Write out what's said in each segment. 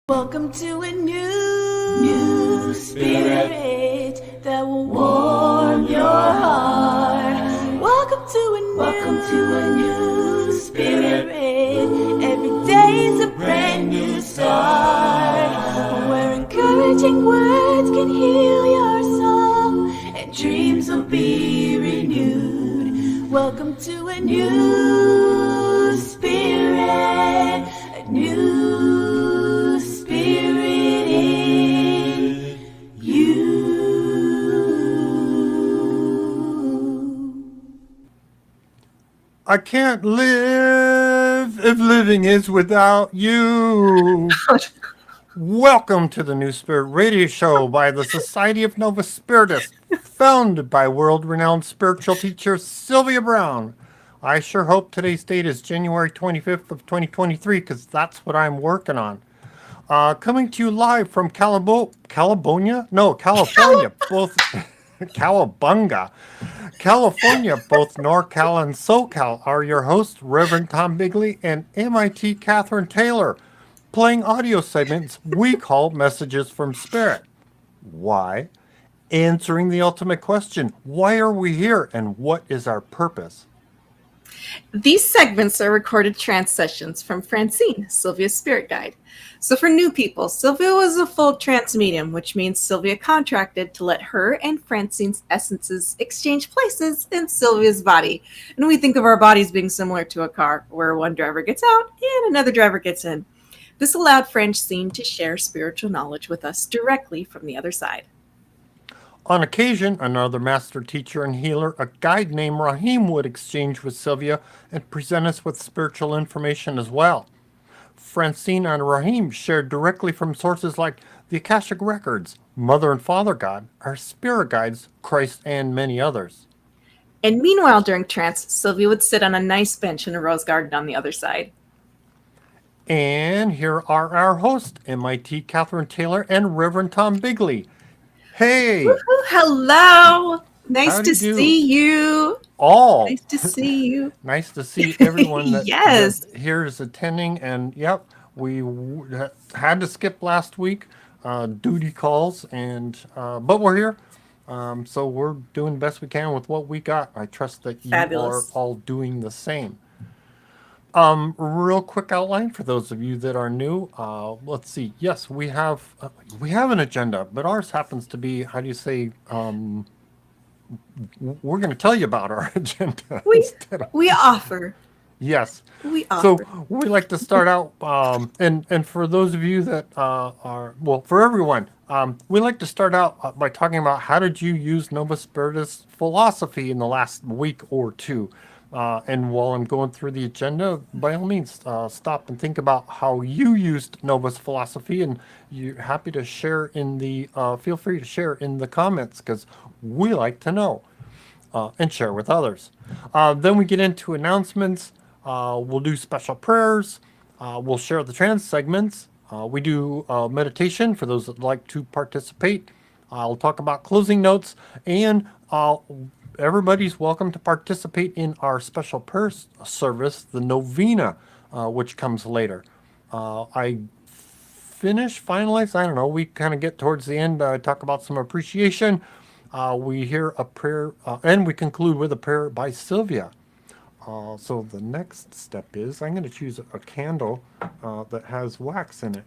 Welcome to a new spirit that will warm your heart. Welcome to a new spirit. Every day's a brand new start. Where encouraging words can heal your soul and dreams will be renewed. Welcome to a new spirit, a new spirit in you. I can't live if living is without you. Welcome to the New Spirit Radio Show by the Society of Novus Spiritus, founded by world-renowned spiritual teacher Sylvia Browne. I sure hope today's date is January 25th of 2023, because that's what I'm working on. Coming to you live from California, both Cowabunga, California, both NorCal and SoCal are your hosts, Reverend Tom Bigley and MIT Catherine Taylor, playing audio segments we call Messages from Spirit. Why? Answering the ultimate question, why are we here and what is our purpose? These segments are recorded trance sessions from Francine, Sylvia's spirit guide. So for new people, Sylvia was a full trance medium, which means Sylvia contracted to let her and Francine's essences exchange places in Sylvia's body. And we think of our bodies being similar to a car, where one driver gets out and another driver gets in. This allowed Francine to share spiritual knowledge with us directly from the other side. On occasion, another master teacher and healer, a guide named Rahim, would exchange with Sylvia and present us with spiritual information as well. Francine and Rahim shared directly from sources like the Akashic Records, Mother and Father God, our spirit guides, Christ, and many others. And meanwhile, during trance, Sylvia would sit on a nice bench in a rose garden on the other side. And here are our hosts, MIT Catherine Taylor and Reverend Tom Bigley. Hey! Woo-hoo, hello! Nice Howdy to do. see you. All. Nice to see you. Nice to see everyone that, Yes. that here is attending. And yep, we had to skip last week, duty calls, and but we're here. So we're doing the best we can with what we got. I trust that you Fabulous. are all doing the same. Real quick outline for those of you that are new. Let's see. Yes, we have an agenda, but ours happens to be, how do you say, we're going to tell you about our agenda. We offer. Yes. We So offer. we like to start out, and for those of you that are, well, for everyone, we like to start out by talking about how did you use Novus Spiritus philosophy in the last week or two. And while I'm going through the agenda, by all means, stop and think about how you used Novus philosophy, and you're happy to share in the, feel free to share in the comments, because we like to know, and share with others. Then we get into announcements. We'll do special prayers. We'll share the trance segments. We do meditation for those that like to participate. I'll talk about closing notes, and everybody's welcome to participate in our special prayer service, the novena, which comes later. I finalize, I don't know, we kind of get towards the end, talk about some appreciation. We hear a prayer, and we conclude with a prayer by Sylvia. So the next step is I'm going to choose a candle that has wax in it.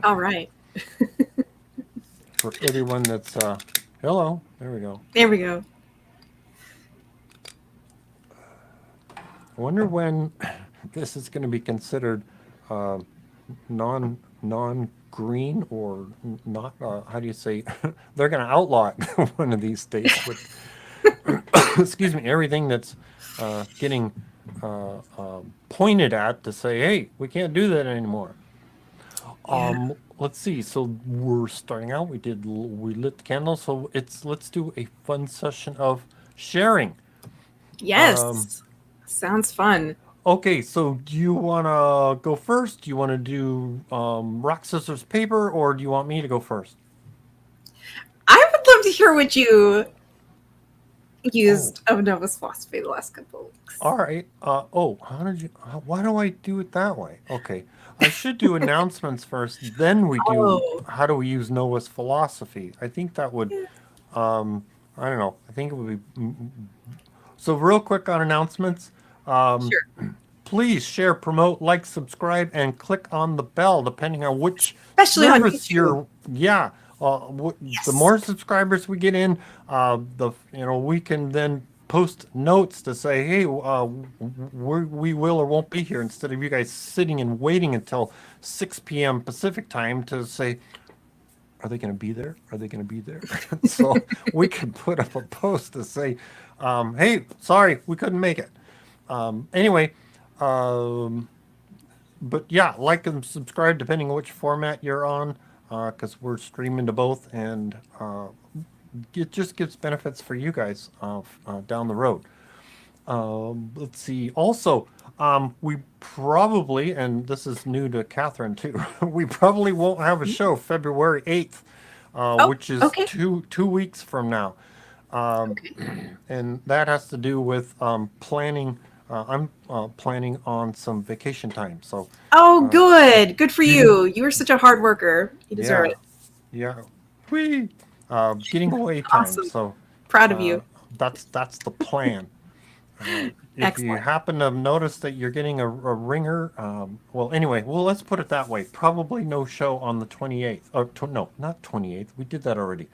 All right. For everyone that's, hello, there we go. There we go. I wonder when this is going to be considered non-green or not. How do you say? They're going to outlaw it one of these days. With, excuse me, everything that's getting pointed at to say, hey, we can't do that anymore. Let's see. So we're starting out. We lit the candle. So let's do a fun session of sharing. Yes. Sounds fun. Okay, so do you want to go first? Do you want to do rock, scissors, paper, or do you want me to go first? I would love to hear what you used of Novus philosophy the last couple of weeks. All right. Why do I do it that way? Okay. I should do announcements first, then we do how do we use Noah's philosophy. I think that would, I don't know. I think it would be. So real quick on announcements. Sure. Please share, promote, like, subscribe, and click on the bell, depending on which Especially on service YouTube. The more subscribers we get in, we can then post notes to say, hey, we will or won't be here, instead of you guys sitting and waiting until 6 p.m. Pacific time to say, are they going to be there? Are they going to be there? So we can put up a post to say, hey, sorry, we couldn't make it. Anyway, but yeah, like and subscribe depending on which format you're on, because we're streaming to both, and it just gives benefits for you guys down the road. Let's see. Also, we probably, and this is new to Catherine too, we probably won't have a show February 8th, which is okay. two weeks from now. And that has to do with planning. I'm planning on some vacation time. So. Good for you. You were such a hard worker. You deserve it. Yeah. Getting away time. Awesome. So proud of you. That's the plan. If Excellent. you happen to have noticed that you're getting a ringer, let's put it that way. Probably no show on the 28th. No, not 28th. We did that already.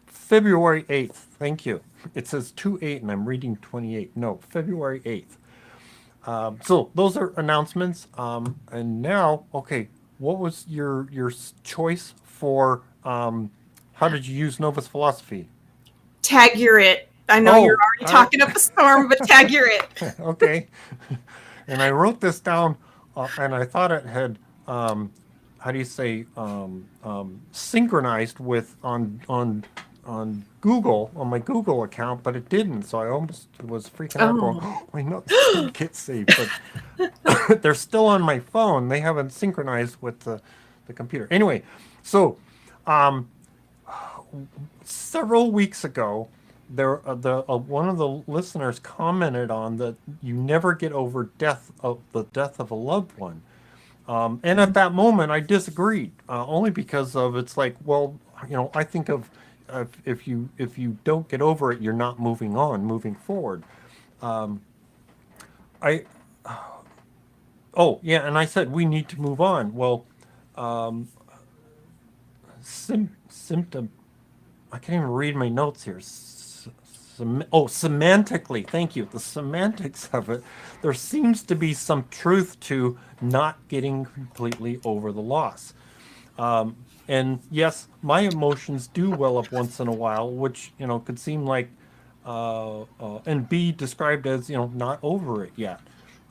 February 8th. Thank you. It says 2/8 and I'm reading 28. No, February 8th. So those are announcements. And now, okay, what was your choice for how did you use Novus philosophy? Tag your it. I know you're already talking up a storm, but tag your it. Okay. And I wrote this down, and I thought it had how do you say synchronized with on Google, on my Google account, but it didn't. So I almost was freaking out going, my notes didn't get saved, but they're still on my phone. They haven't synchronized with the computer. Anyway, so several weeks ago, one of the listeners commented on that you never get over the death of a loved one. And at that moment, I disagreed, only because of it's like, well, I think of if you don't get over it, you're not moving forward. And I said we need to move on. Well, symptom. I can't even read my notes here. Semantically, thank you. The semantics of it. There seems to be some truth to not getting completely over the loss. And yes, my emotions do well up once in a while, which, could seem like, and be described as, not over it yet.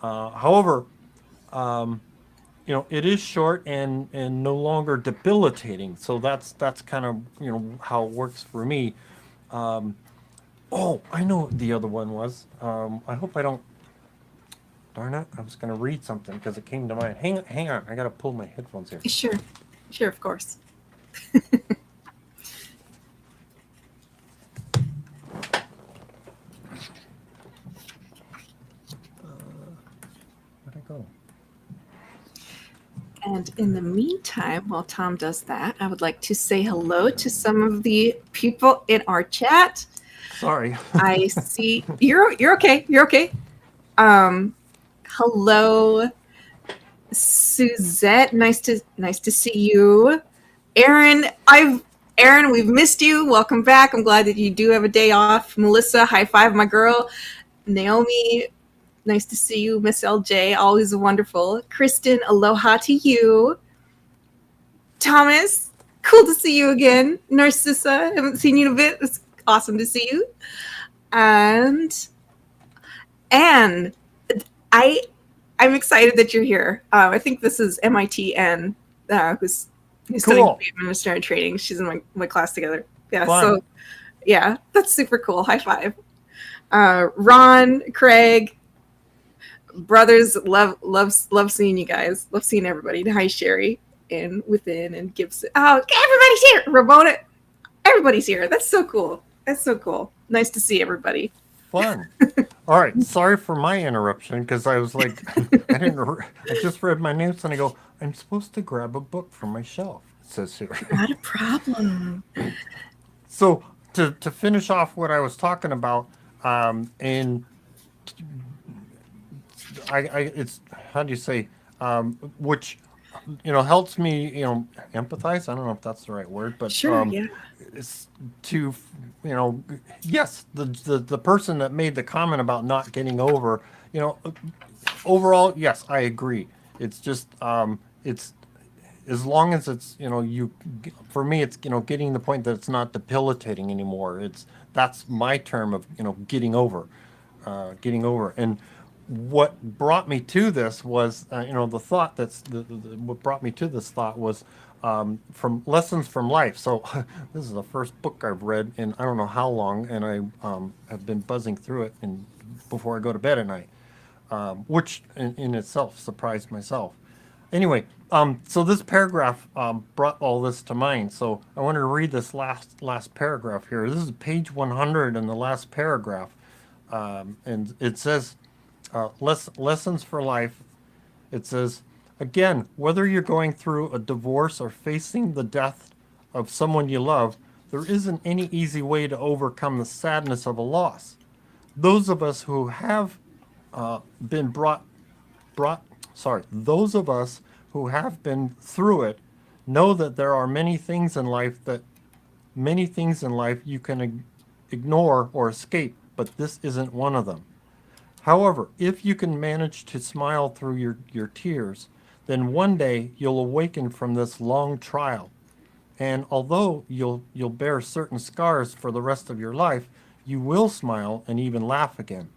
However, it is short and no longer debilitating. So that's kind of, how it works for me. I know what the other one was. I hope I don't. Darn it! I was going to read something because it came to mind. Hang on. I got to pull my headphones here. Sure, of course. Where'd I go? And in the meantime, while Tom does that, I would like to say hello to some of the people in our chat. Sorry. I see you're okay. You're okay. Hello, Suzette. Nice to see you. Aaron, we've missed you. Welcome back. I'm glad that you do have a day off. Melissa, high five, my girl. Naomi, nice to see you. Miss LJ, always wonderful. Kristen, aloha to you. Thomas, cool to see you again. Narcissa, haven't seen you in a bit. It's awesome to see you. And I'm excited that you're here. I think this is MITN, who's studying to be administrative training. She's in my class together. Yeah, fun. So yeah, that's super cool. High five. Ron, Craig, brothers, love seeing you guys. Love seeing everybody. Hi, Sherry, and Within, and Gibson. Oh, everybody's here. Ramona, everybody's here. That's so cool. That's so cool. Nice to see everybody. Fun. All right. Sorry for my interruption because I was like, I just read my notes and I go, I'm supposed to grab a book from my shelf. It says here. Not a problem. So to finish off what I was talking about, and it's how do you say, which helps me empathize. I don't know if that's the right word, but Sure, yeah. it's to yes, the person that made the comment about not getting over, overall, yes, I agree. It's just it's as long as it's for me it's getting the point that it's not debilitating anymore. That's my term of getting over. And what brought me to this was the thought what brought me to this thought was from Lessons from Life. So this is the first book I've read in I don't know how long, and I have been buzzing through it and before I go to bed at night, which in itself surprised myself. Anyway, so this paragraph brought all this to mind. So I wanted to read this last paragraph here. This is page 100 in the last paragraph, and it says, Lessons for Life. It says, again, whether you're going through a divorce or facing the death of someone you love, there isn't any easy way to overcome the sadness of a loss. Those of us who have those of us who have been through it know that there are many things in life you can ignore or escape, but this isn't one of them. However, if you can manage to smile through your tears, then one day you'll awaken from this long trial. And although you'll bear certain scars for the rest of your life, you will smile and even laugh again.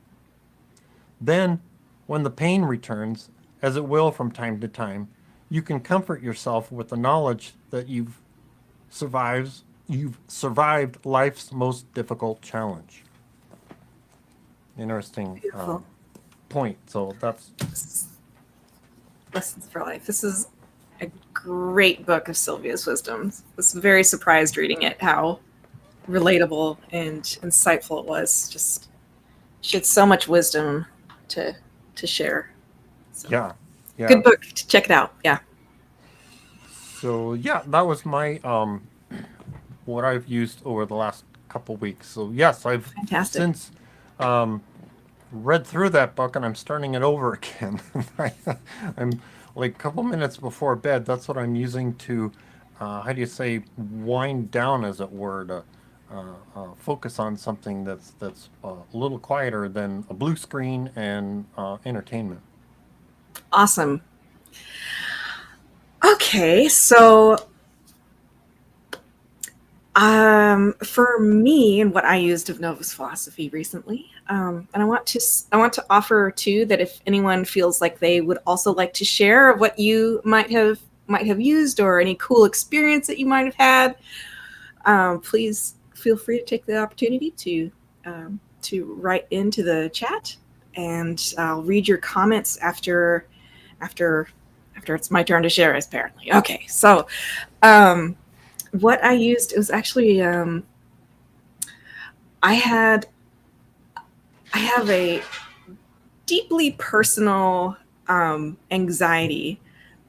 Then, when the pain returns, as it will from time to time, you can comfort yourself with the knowledge that you've survived life's most difficult challenge. Interesting point. So that's Lessons for Life. This is a great book of Sylvia's wisdom. I was very surprised reading it, how relatable and insightful it was. Just she had so much wisdom to share. So, yeah. Good book. Check it out. Yeah. So yeah, that was my what I've used over the last couple weeks. So yes, I've Fantastic. since read through that book and I'm starting it over again. I'm like a couple minutes before bed. That's what I'm using to how do you say, wind down, as it were, to focus on something that's a little quieter than a blue screen and entertainment. Awesome. Okay, so for me and what I used of Novus philosophy recently, and I want to offer too that if anyone feels like they would also like to share of what you might have used or any cool experience that you might have had, please feel free to take the opportunity to write into the chat, and I'll read your comments after it's my turn to share, apparently. Okay, so what I used, it was actually I have a deeply personal anxiety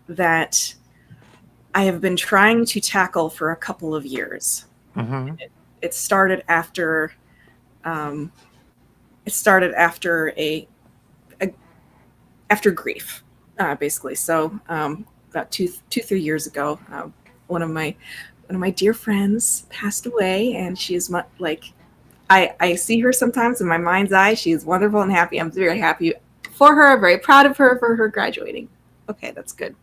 that I have been trying to tackle for a couple of years. Mm-hmm. It started after after grief, basically. So about 2-3 years ago, one of my dear friends passed away, and she is like, I see her sometimes in my mind's eye. She is wonderful and happy. I'm very happy for her, very proud of her for her graduating. Okay, that's good.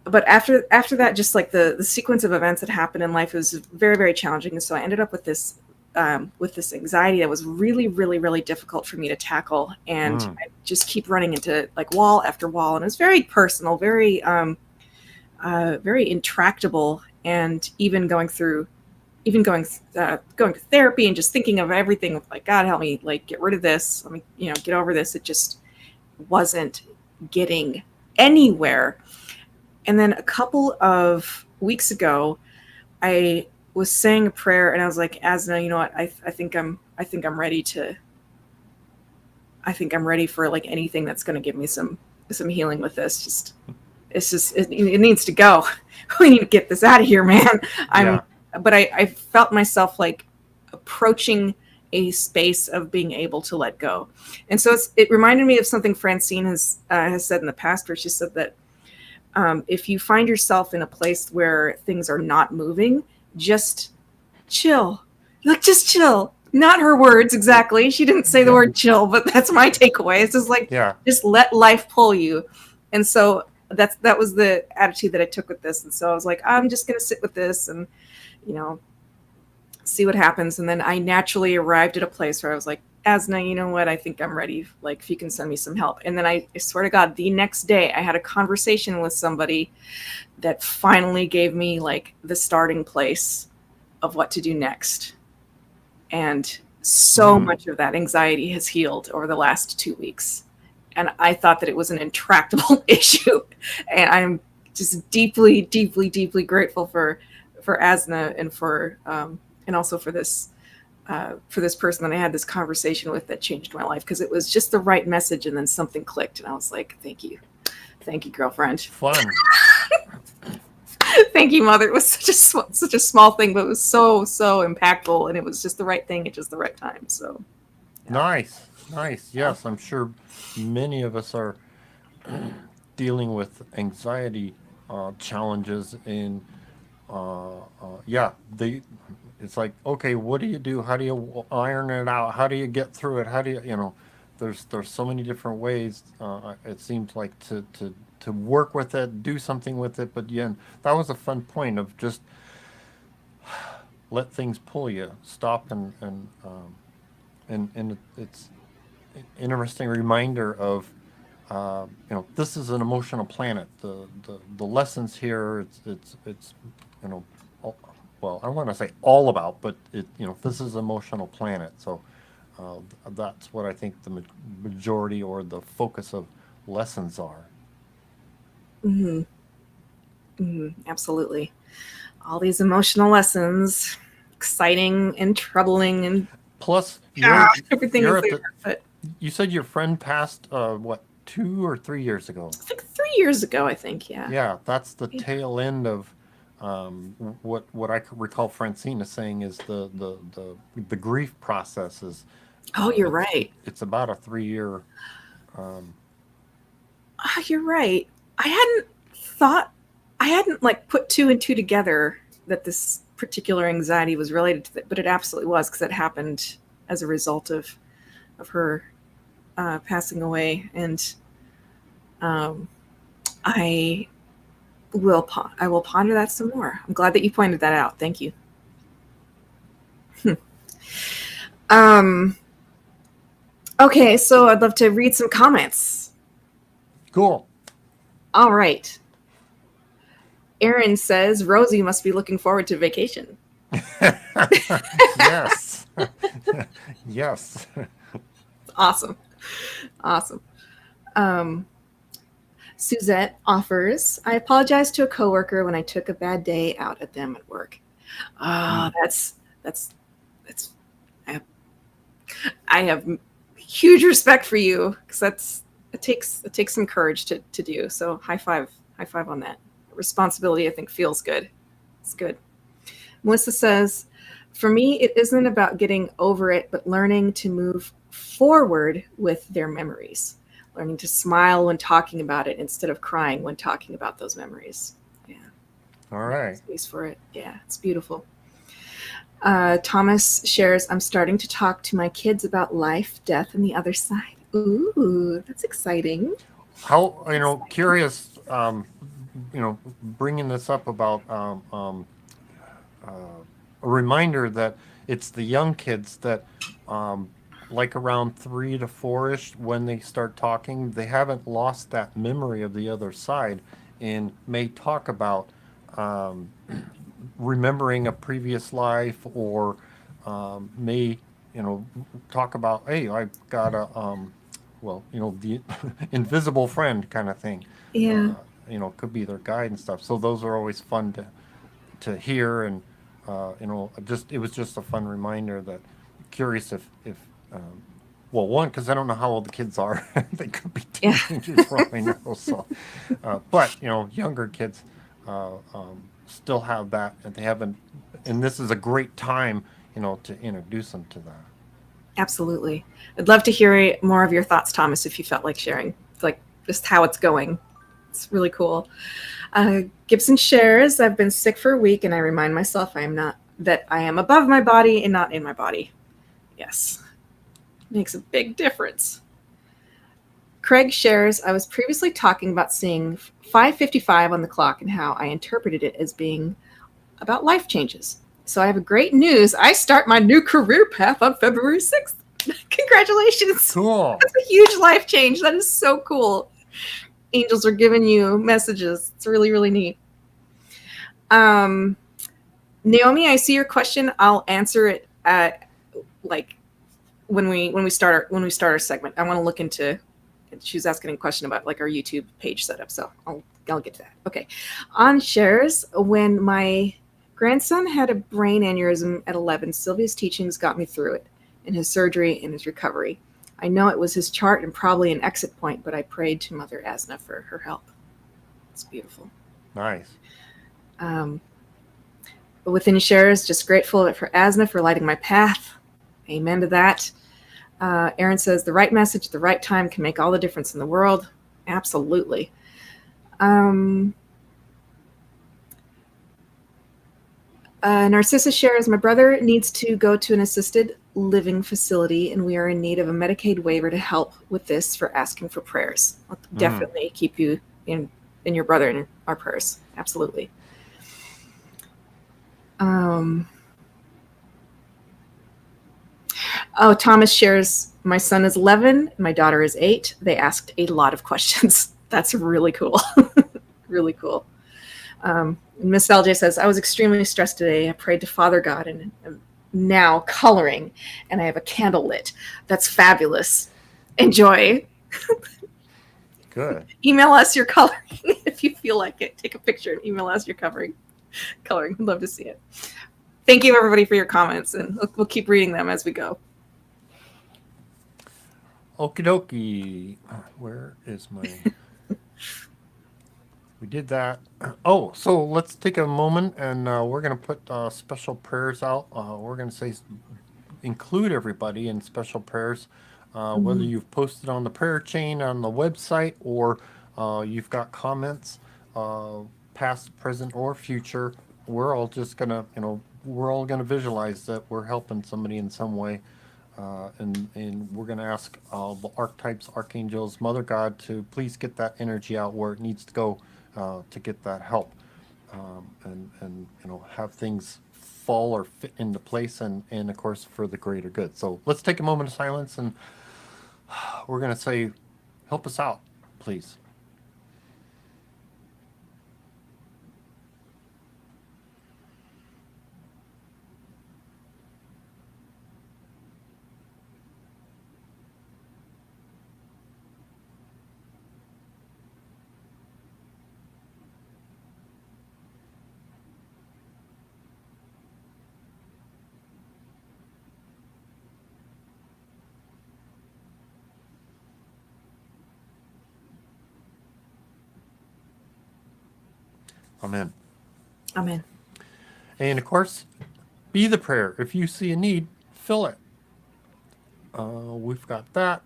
But after that, just like the sequence of events that happened in life was very, very challenging. And so I ended up with this anxiety that was really, really, really difficult for me to tackle. And I just keep running into like wall after wall. And it's very personal, very, very intractable. And even going through therapy and just thinking of everything, like, God help me, like, get rid of this. Let me, get over this. It just wasn't getting anywhere. And then a couple of weeks ago, I was saying a prayer, and I was like, Asna, you know what? I think I'm ready to. I think I'm ready for like anything that's going to give me some healing with this. It needs to go. We need to get this out of here, man. But I felt myself like approaching a space of being able to let go. And so it reminded me of something Francine has said in the past, where she said that if you find yourself in a place where things are not moving, just chill. Like, just chill. Not her words exactly. She didn't say the word chill, but that's my takeaway. It's just like, just let life pull you. And so that was the attitude that I took with this. And so I was like, I'm just going to sit with this and, you know, see what happens. And then I naturally arrived at a place where I was like, Asna, you know what? I think I'm ready. Like, if you can send me some help. And then I swear to God, the next day I had a conversation with somebody that finally gave me like the starting place of what to do next. And so much of that anxiety has healed over the last 2 weeks. And I thought that it was an intractable issue. And I'm just deeply, deeply, deeply grateful for Asna and for and also for this person that I had this conversation with that changed my life, because it was just the right message, and then something clicked, and I was like, thank you, girlfriend. Fun. Thank you, mother. It was such a small thing, but it was so impactful, and it was just the right thing at just the right time. So nice. Yes, I'm sure many of us are dealing with anxiety challenges in it's like, okay, what do you do? How do you iron it out? How do you get through it? How do you there's so many different ways, it seems like, to work with it, do something with it. But yeah, that was a fun point of just let things pull you, stop, and it's an interesting reminder of this is an emotional planet. The lessons here, it's well, I don't want to say all about, but this is an emotional planet. So that's what I think the majority or the focus of lessons are. Absolutely. All these emotional lessons, exciting and troubling, and plus everything is there. But you said your friend passed 2 or 3 years ago? I think 3 years ago, I think, yeah. Yeah, that's the tail end of what I could recall Francine is saying is the grief process is. Oh, you're right. It's about a 3-year. You're right. I hadn't like put 2 and 2 together that this particular anxiety was related to that, but it absolutely was, because it happened as a result of her passing away. And I will ponder that some more. I'm glad that you pointed that out. Thank you. Okay, so I'd love to read some comments. Cool. All right. Aaron says, Rosie must be looking forward to vacation. Yes. Yes. Awesome. Suzette offers, I apologized to a coworker when I took a bad day out at them at work. That's I have huge respect for you, because it takes some courage to do. So high five on that. Responsibility, I think, feels good. It's good. Melissa says, for me, it isn't about getting over it, but learning to move forward with their memories. Learning to smile when talking about it instead of crying when talking about those memories. Yeah. All right. Space for it. Yeah, it's beautiful. Thomas shares, I'm starting to talk to my kids about life, death, and the other side. Ooh, that's exciting. How, curious, bringing this up about a reminder that it's the young kids that, like around 3 to 4-ish, when they start talking, they haven't lost that memory of the other side, and may talk about remembering a previous life, or may talk about, hey, I've got a the invisible friend kind of thing. Yeah. Could be their guide and stuff. So those are always fun to hear, and it was just a fun reminder that curious well, one, because I don't know how old the kids are. They could be Yeah. teenagers for all I know. So, but younger kids still have that, and they haven't. And this is a great time, to introduce them to that. Absolutely. I'd love to hear more of your thoughts, Thomas, if you felt like sharing, like just how it's going. It's really cool. Gibson shares, I've been sick for a week and I remind myself that I am above my body and not in my body. Yes. Makes a big difference. Craig shares, I was previously talking about seeing 5:55 on the clock and how I interpreted it as being about life changes. So I have a great news. I start my new career path on February 6th. Congratulations. Cool. That's a huge life change. That is so cool. Angels are giving you messages. It's really, really neat. Naomi, I see your question. I'll answer it at when we start our segment. I want to look into. She's asking a question about like our YouTube page setup, so I'll get to that. Okay, on shares, when my grandson had a brain aneurysm at 11, Sylvia's teachings got me through it, in his surgery and his recovery. I know it was his chart and probably an exit point, but I prayed to Mother Asna for her help. It's beautiful. Nice. Within shares, just grateful for Asna for lighting my path. Amen to that. Aaron says, the right message at the right time can make all the difference in the world. Absolutely. Narcissa shares, my brother needs to go to an assisted living facility, and we are in need of a Medicaid waiver to help with this for asking for prayers. I'll definitely keep you in your brother in our prayers. Absolutely. Thomas shares, my son is 11, my daughter is 8. They asked a lot of questions. That's really cool. Really cool. Miss LJ says, I was extremely stressed today. I prayed to Father God and I'm now coloring, and I have a candle lit. That's fabulous. Enjoy. Good. Email us your coloring if you feel like it. Take a picture and email us your coloring. We'd love to see it. Thank you, everybody, for your comments, and we'll keep reading them as we go. Okie dokie. Where is my... We did that. Oh, so let's take a moment, and we're going to put special prayers out. We're going to say include everybody in special prayers, whether you've posted on the prayer chain on the website or you've got comments, past, present, or future. We're all just going to, we're all going to visualize that we're helping somebody in some way. And we're going to ask the archetypes, archangels, Mother God to please get that energy out where it needs to go to get that help, and have things fall or fit into place, and of course for the greater good. So let's take a moment of silence, and we're going to say, help us out, please. Amen. Amen. And of course, be the prayer. If you see a need, fill it. We've got that.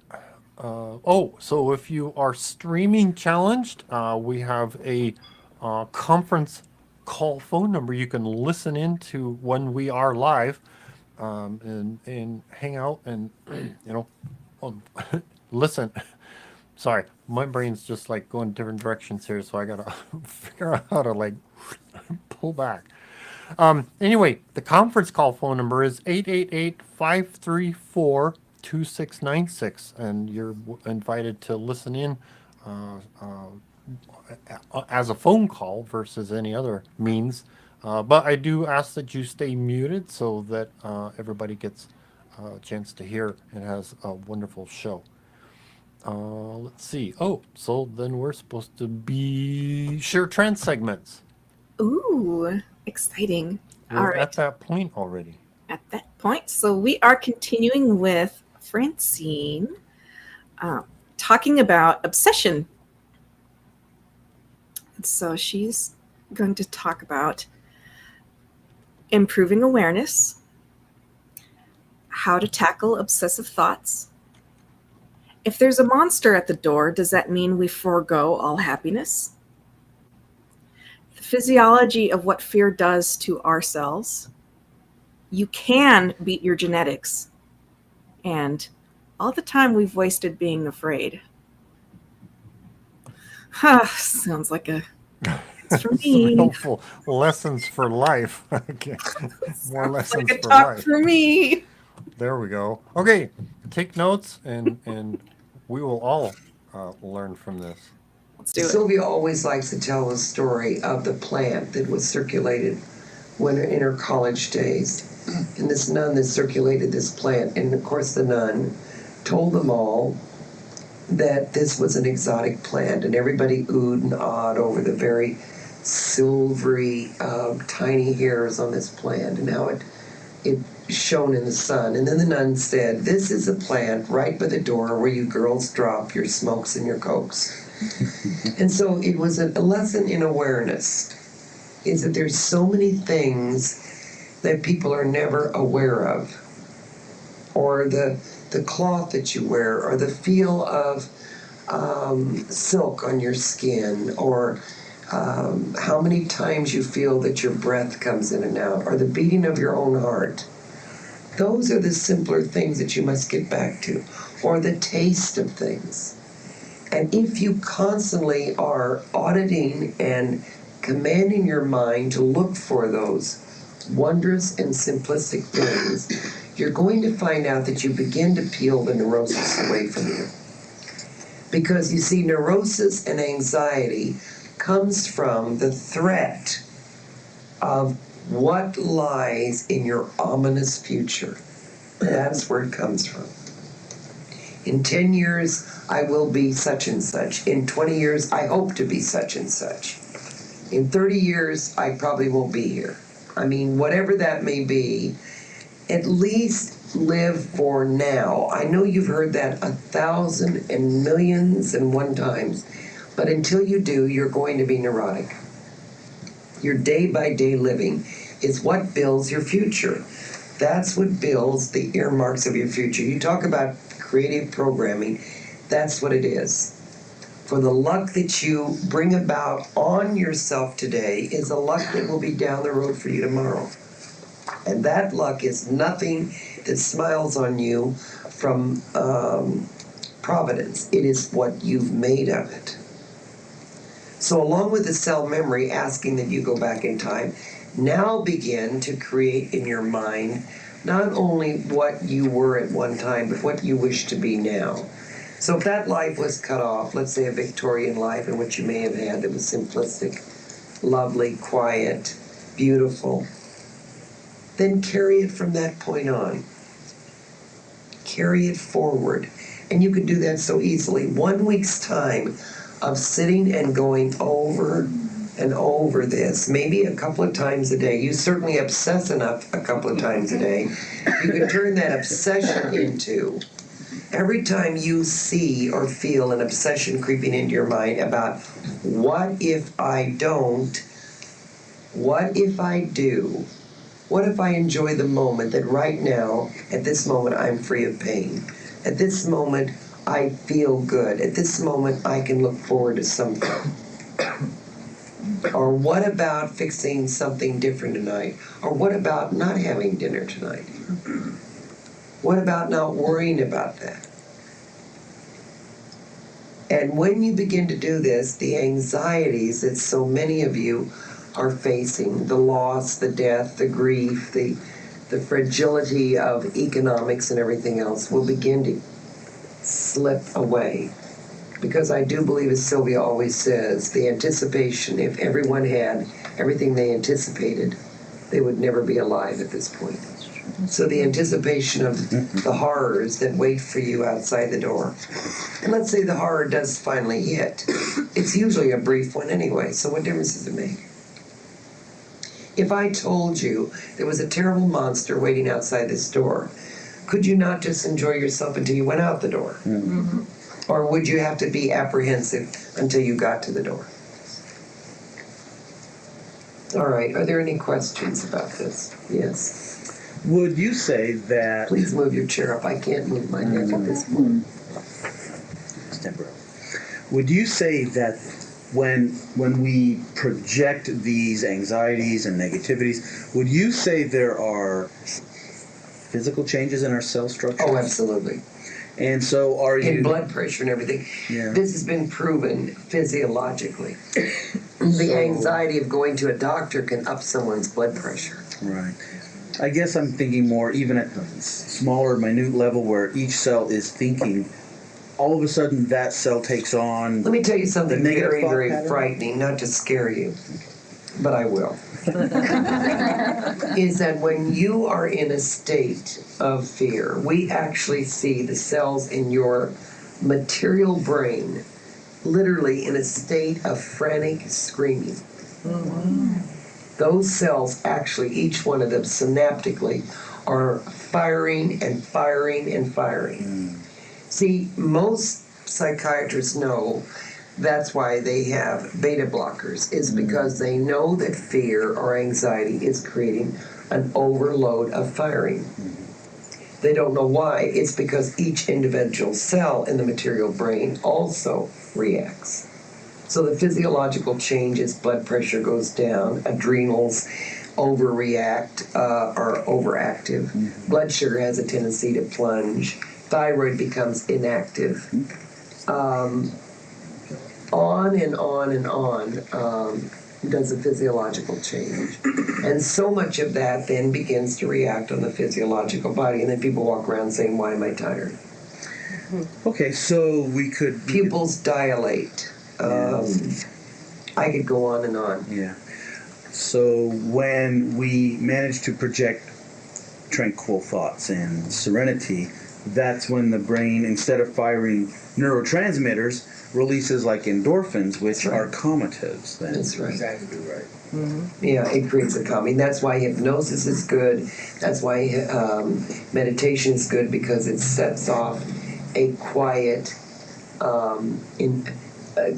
So if you are streaming challenged, we have a conference call phone number you can listen in to when we are live, and hang out and listen. Sorry, my brain's just like going different directions here, so I gotta figure out how to like pull back. Anyway, the conference call phone number is 888-534-2696, and you're invited to listen in as a phone call versus any other means. But I do ask that you stay muted so that everybody gets a chance to hear and has a wonderful show. Let's see. Oh, so then we're supposed to be share trance segments. Ooh, Exciting. All We're right. at that point already. At that point. So we are continuing with Francine, talking about obsession. And so she's going to talk about improving awareness, how to tackle obsessive thoughts. If there's a monster at the door, does that mean we forego all happiness? The physiology of what fear does to our cells. You can beat your genetics. And all the time we've wasted being afraid. Sounds like it's for me. Some helpful lessons for life. Okay. More lessons like a for talk life. for me. There we go. Okay, take notes, and we will all learn from this. Let's do it. Sylvia always likes to tell the story of the plant that was circulated when in her college days. And this nun that circulated this plant, and of course the nun told them all that this was an exotic plant, and everybody oohed and awed over the very silvery, tiny hairs on this plant, and how it shone in the sun. And then the nun said, "This is a plant right by the door where you girls drop your smokes and your cokes." And so it was a lesson in awareness, is that there's so many things that people are never aware of, or the cloth that you wear, or the feel of silk on your skin, or how many times you feel that your breath comes in and out, or the beating of your own heart. Those are the simpler things that you must get back to, or the taste of things. And if you constantly are auditing and commanding your mind to look for those wondrous and simplistic things, you're going to find out that you begin to peel the neurosis away from you. Because you see, neurosis and anxiety comes from the threat of what lies in your ominous future. That's where it comes from. In 10 years, I will be such and such. In 20 years, I hope to be such and such. In 30 years, I probably won't be here. I mean, whatever that may be, at least live for now. I know you've heard that 1,000 and millions and one times, but until you do, you're going to be neurotic. Your day-by-day living is what builds your future. That's what builds the earmarks of your future. You talk about creative programming, that's what it is. For the luck that you bring about on yourself today is a luck that will be down the road for you tomorrow. And that luck is nothing that smiles on you from providence. It is what you've made of it. So along with the cell memory asking that you go back in time, now begin to create in your mind not only what you were at one time, but what you wish to be now. So if that life was cut off, let's say a Victorian life in which you may have had that was simplistic, lovely, quiet, beautiful, then carry it from that point on. Carry it forward. And you can do that so easily. 1 week's time of sitting and going over and over this, maybe a couple of times a day. You certainly obsess enough a couple of times a day. You can turn that obsession into, every time you see or feel an obsession creeping into your mind about what if I don't, what if I do, what if I enjoy the moment that right now, at this moment, I'm free of pain. At this moment, I feel good. At this moment, I can look forward to something. Or what about fixing something different tonight? Or what about not having dinner tonight? What about not worrying about that? And when you begin to do this, the anxieties that so many of you are facing, the loss, the death, the grief, the fragility of economics and everything else will begin to slip away. Because I do believe, as Sylvia always says, the anticipation, if everyone had everything they anticipated, they would never be alive at this point. So the anticipation of the horrors that wait for you outside the door. And let's say the horror does finally hit. It's usually a brief one anyway, so what difference does it make? If I told you there was a terrible monster waiting outside this door, could you not just enjoy yourself until you went out the door? Mm-hmm. Or would you have to be apprehensive until you got to the door? All right, are there any questions about this? Yes. Would you say that... Please move your chair up. I can't move my neck at this point. It's temporary. Would you say that when we project these anxieties and negativities, would you say there are physical changes in our cell structure? Oh, absolutely. And so are you... In blood pressure and everything. Yeah. This has been proven physiologically. The anxiety of going to a doctor can up someone's blood pressure. Right. I guess I'm thinking more even at the smaller, minute level where each cell is thinking, all of a sudden that cell takes on... Let me tell you something The negative very, thought very pattern? frightening, not to scare you, but I will. Is that when you are in a state of fear, we actually see the cells in your material brain literally in a state of frantic screaming. Those cells actually, each one of them synaptically, are firing and firing and firing. See, most psychiatrists know that's why they have beta blockers, is because they know that fear or anxiety is creating an overload of firing. They don't know why. It's because each individual cell in the material brain also reacts. So the physiological changes, blood pressure goes down, adrenals overreact, are overactive, blood sugar has a tendency to plunge, thyroid becomes inactive. On and on and on does the physiological change. And so much of that then begins to react on the physiological body, and then people walk around saying, why am I tired? Okay, so we could... Pupils dilate. I could go on and on. Yeah. So when we manage to project tranquil thoughts and serenity, that's when the brain, instead of firing neurotransmitters, releases like endorphins, which are calmatives. Then. That's right. Exactly right. Yeah, it creates a calming. That's why hypnosis is good. That's why meditation is good, because it sets off a quiet,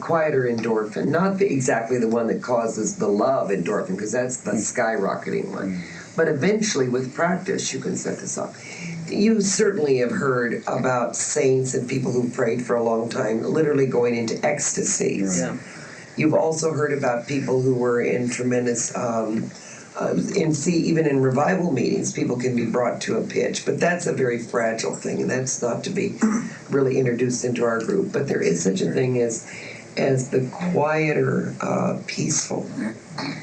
quieter endorphin. Not exactly the one that causes the love endorphin, because that's the skyrocketing one. But eventually, with practice, you can set this off. You certainly have heard about saints and people who prayed for a long time literally going into ecstasies. Yeah. You've also heard about people who were in tremendous, even in revival meetings, people can be brought to a pitch, but that's a very fragile thing, and that's not to be really introduced into our group. But there is such a thing as the quieter, peaceful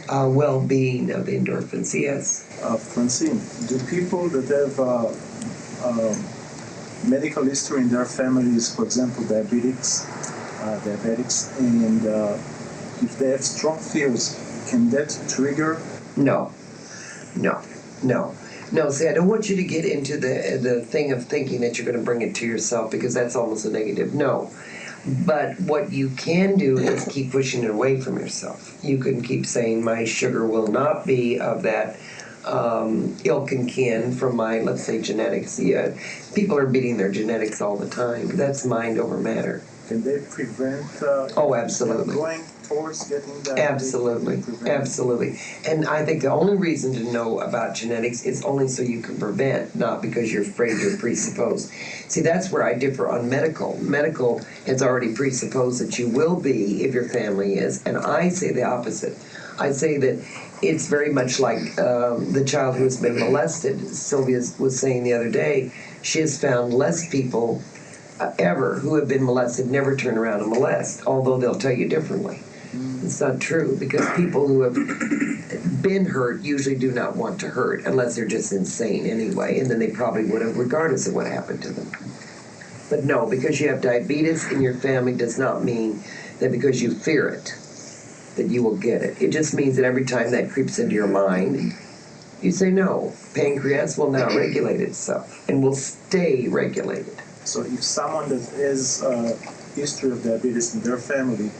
well-being of endorphins. Yes. Francine, do people that have medical history in their families, for example, diabetics, and if they have strong fears, can that trigger? No. See, I don't want you to get into the thing of thinking that you're going to bring it to yourself, because that's almost a negative. No. But what you can do is keep pushing it away from yourself. You can keep saying, my sugar will not be of that ilk and kin from my, let's say, genetics. Yeah, people are beating their genetics all the time. That's mind over matter. Can they prevent absolutely. Going towards getting that? Absolutely. And I think the only reason to know about genetics is only so you can prevent, not because you're afraid you're presupposed. See, that's where I differ on medical. Medical has already presupposed that you will be if your family is, and I say the opposite. I say that it's very much like the child who has been molested. Sylvia was saying the other day, she has found less people ever who have been molested never turn around and molest, although they'll tell you differently. It's not true, because people who have been hurt usually do not want to hurt unless they're just insane anyway, and then they probably would have regardless of what happened to them. But no, because you have diabetes in your family does not mean that because you fear it, that you will get it. It just means that every time that creeps into your mind, you say no. Pancreas will now regulate itself and will stay regulated. So if someone that has a history of diabetes in their family,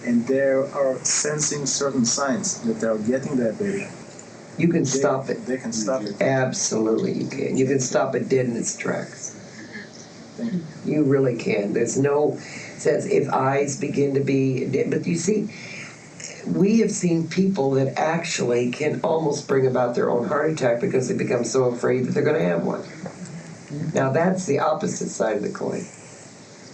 and they are sensing certain signs that they are getting diabetes, You can stop it. They can stop it. Absolutely, you can. You can stop it dead in its tracks. You really can. There's no sense if eyes begin to be, but you see, we have seen people that actually can almost bring about their own heart attack because they become so afraid that they're going to have one. Now that's the opposite side of the coin.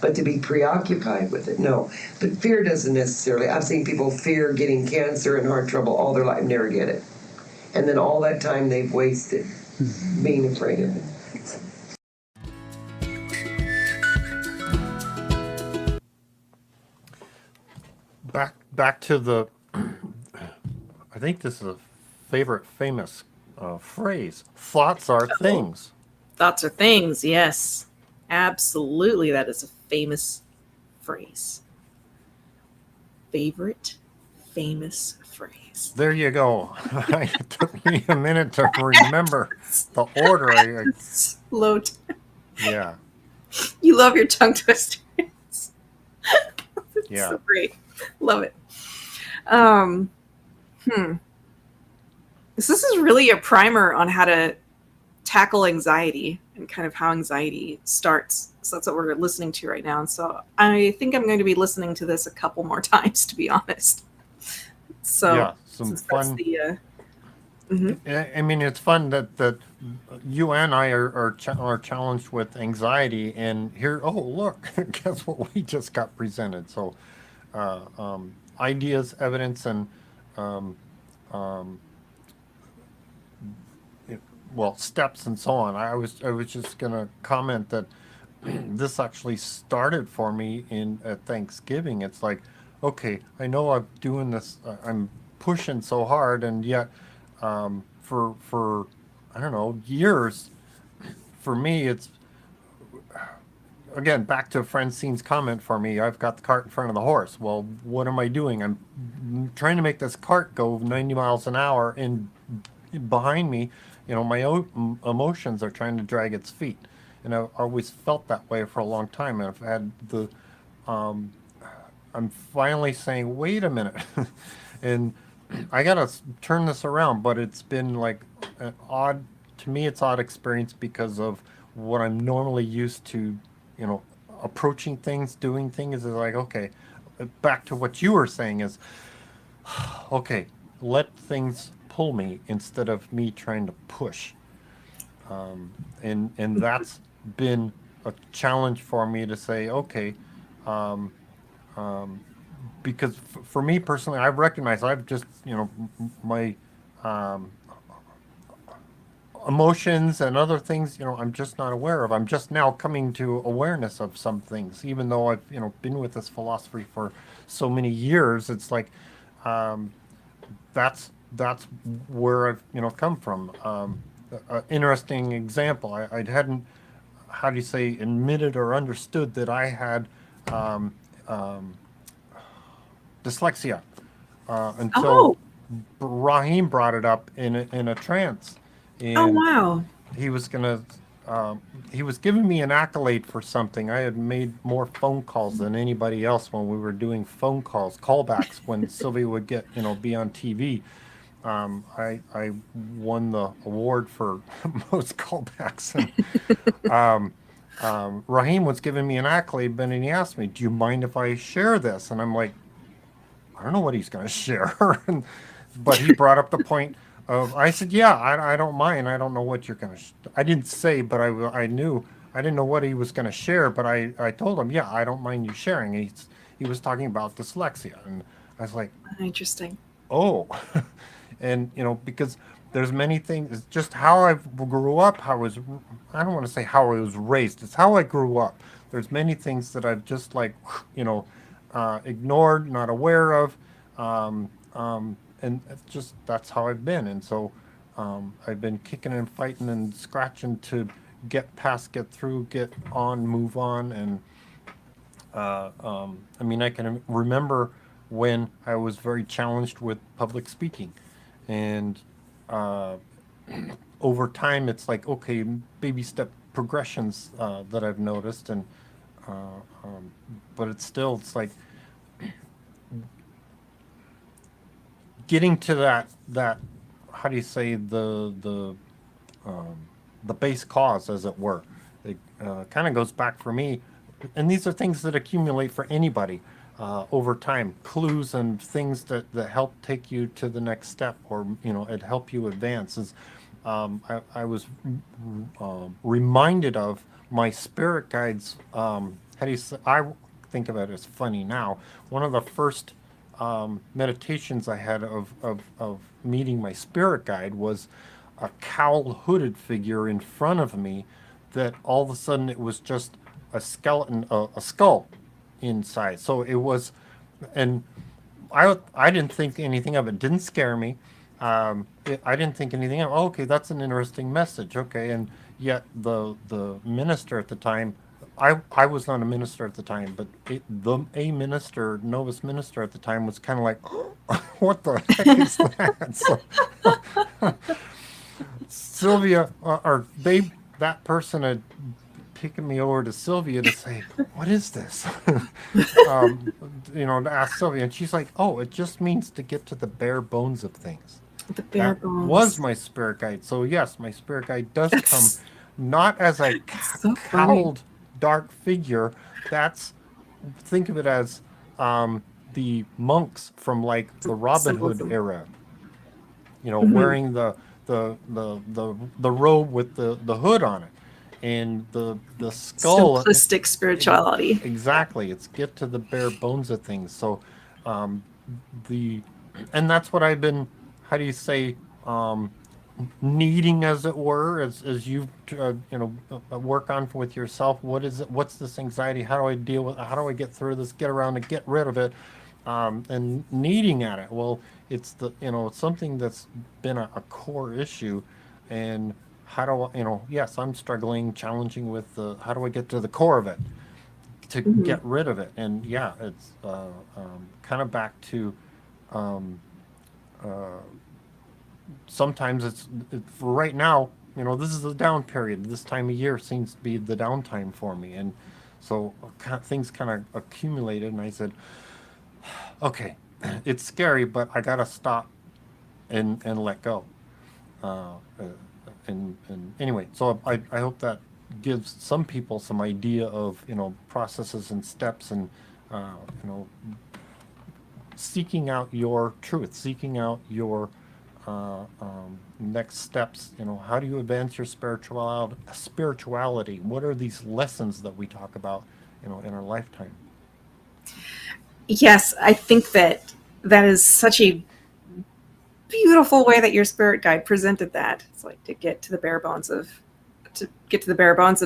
But to be preoccupied with it, no. But fear doesn't necessarily. I've seen people fear getting cancer and heart trouble all their life, never get it. And then all that time they've wasted being afraid of it. Back to the, I think this is a favorite famous phrase. Thoughts are things. Thoughts are things, yes. Absolutely, that is a famous phrase. Favorite famous phrase. There you go. It took me a minute to remember the order. Slow. Yeah. You love your tongue twisters. Yeah. So great. Love it. This is really a primer on how to tackle anxiety and kind of how anxiety starts. So that's what we're listening to right now. And so I think I'm going to be listening to this a couple more times, to be honest. So yeah, some fun. I mean, it's fun that you and I are challenged with anxiety, and here, oh look, guess what we just got presented. So, ideas, evidence, and steps and so on. I was just gonna comment that this actually started for me at Thanksgiving. It's like, okay, I know I'm doing this, I'm pushing so hard, and yet for I don't know, years, for me, it's, again, back to Francine's comment for me, I've got the cart in front of the horse. Well, what am I doing? I'm trying to make this cart go 90 miles an hour, and behind me, my emotions are trying to drag its feet. And I've always felt that way for a long time. And I've had I'm finally saying, wait a minute. And I got to turn this around, but it's been like an odd, to me, it's odd experience because of what I'm normally used to, approaching things, doing things is like, okay, back to what you were saying is, okay, let things pull me instead of me trying to push. And that's been a challenge for me to say, okay, because for me personally, I've recognized I've just, my emotions and other things, I'm just not aware of. I'm just now coming to awareness of some things, even though I've, been with this philosophy for so many years. It's like, that's where I've, come from. Interesting example. I hadn't, how do you say, admitted or understood that I had dyslexia until Raheem brought it up in a trance. And oh wow! He was he was giving me an accolade for something. I had made more phone calls than anybody else when we were doing phone calls, callbacks. When Sylvia would get be on TV. I won the award for most callbacks. And Raheem was giving me an accolade, and he asked me, "Do you mind if I share this?" And I'm like, I don't know what he's going to share. But he brought up the point of, I said, yeah, I don't mind. I don't know what you're going to, I didn't say, but I knew, I didn't know what he was going to share, but I told him, yeah, I don't mind you sharing. And he was talking about dyslexia. And I was like, interesting. Oh, and, because there's many things, it's just how I grew up, I don't want to say how I was raised, it's how I grew up. There's many things that I've just ignored, not aware of, and it's just, that's how I've been. And so I've been kicking and fighting and scratching to get past, get through, get on, move on. And I can remember when I was very challenged with public speaking, and over time it's like, okay, baby step progressions that I've noticed. And but it's like getting to that how do you say, the base cause, as it were. It kind of goes back for me, and these are things that accumulate for anybody over time, clues and things that help take you to the next step, or it help you advance. Is I was reminded of my spirit guides. How do you say? I think of it as funny now. One of the first meditations I had of meeting my spirit guide was a cowl hooded figure in front of me, that all of a sudden it was just a skeleton, a skull inside. So it was, and I didn't think anything of it. Didn't scare me. I didn't think anything of. Oh, okay, that's an interesting message. Okay, and yet the minister at the time, I was not a minister at the time, but a minister, Novus minister at the time, was kind of like, what the heck is that? So, Sylvia, that person had taken me over to Sylvia to say, what is this? To ask Sylvia. And she's like, oh, it just means to get to the bare bones of things. The bare That bones. was my spirit guide. So, yes, my spirit guide does come not as a so funny. cowled dark figure. Think of it as the monks from like the Robin Hood Symbolism. era. Wearing the robe with the hood on it, and the skull. Simplistic spirituality. Exactly, it's get to the bare bones of things. So, and that's what I've been. How do you say? Needing, as it were, as you work on with yourself. What is it? What's this anxiety? How do I deal with? How do I get through this? Get around and get rid of it. And needing at it. Well, it's it's something that's been a core issue, and how do I, yes, I'm struggling, challenging with how do I get to the core of it, to get rid of it. And yeah, it's kind of back to sometimes it's for right now, this is the down period. This time of year seems to be the downtime for me, and so things kind of accumulated, and I said, okay, it's scary, but I gotta stop and let go. And anyway, so I hope that gives some people some idea of processes and steps, and seeking out your truth, seeking out your next steps. How do you advance your spirituality? What are these lessons that we talk about in our lifetime? Yes, I think that is such a beautiful way that your spirit guide presented that. It's like to get to the bare bones of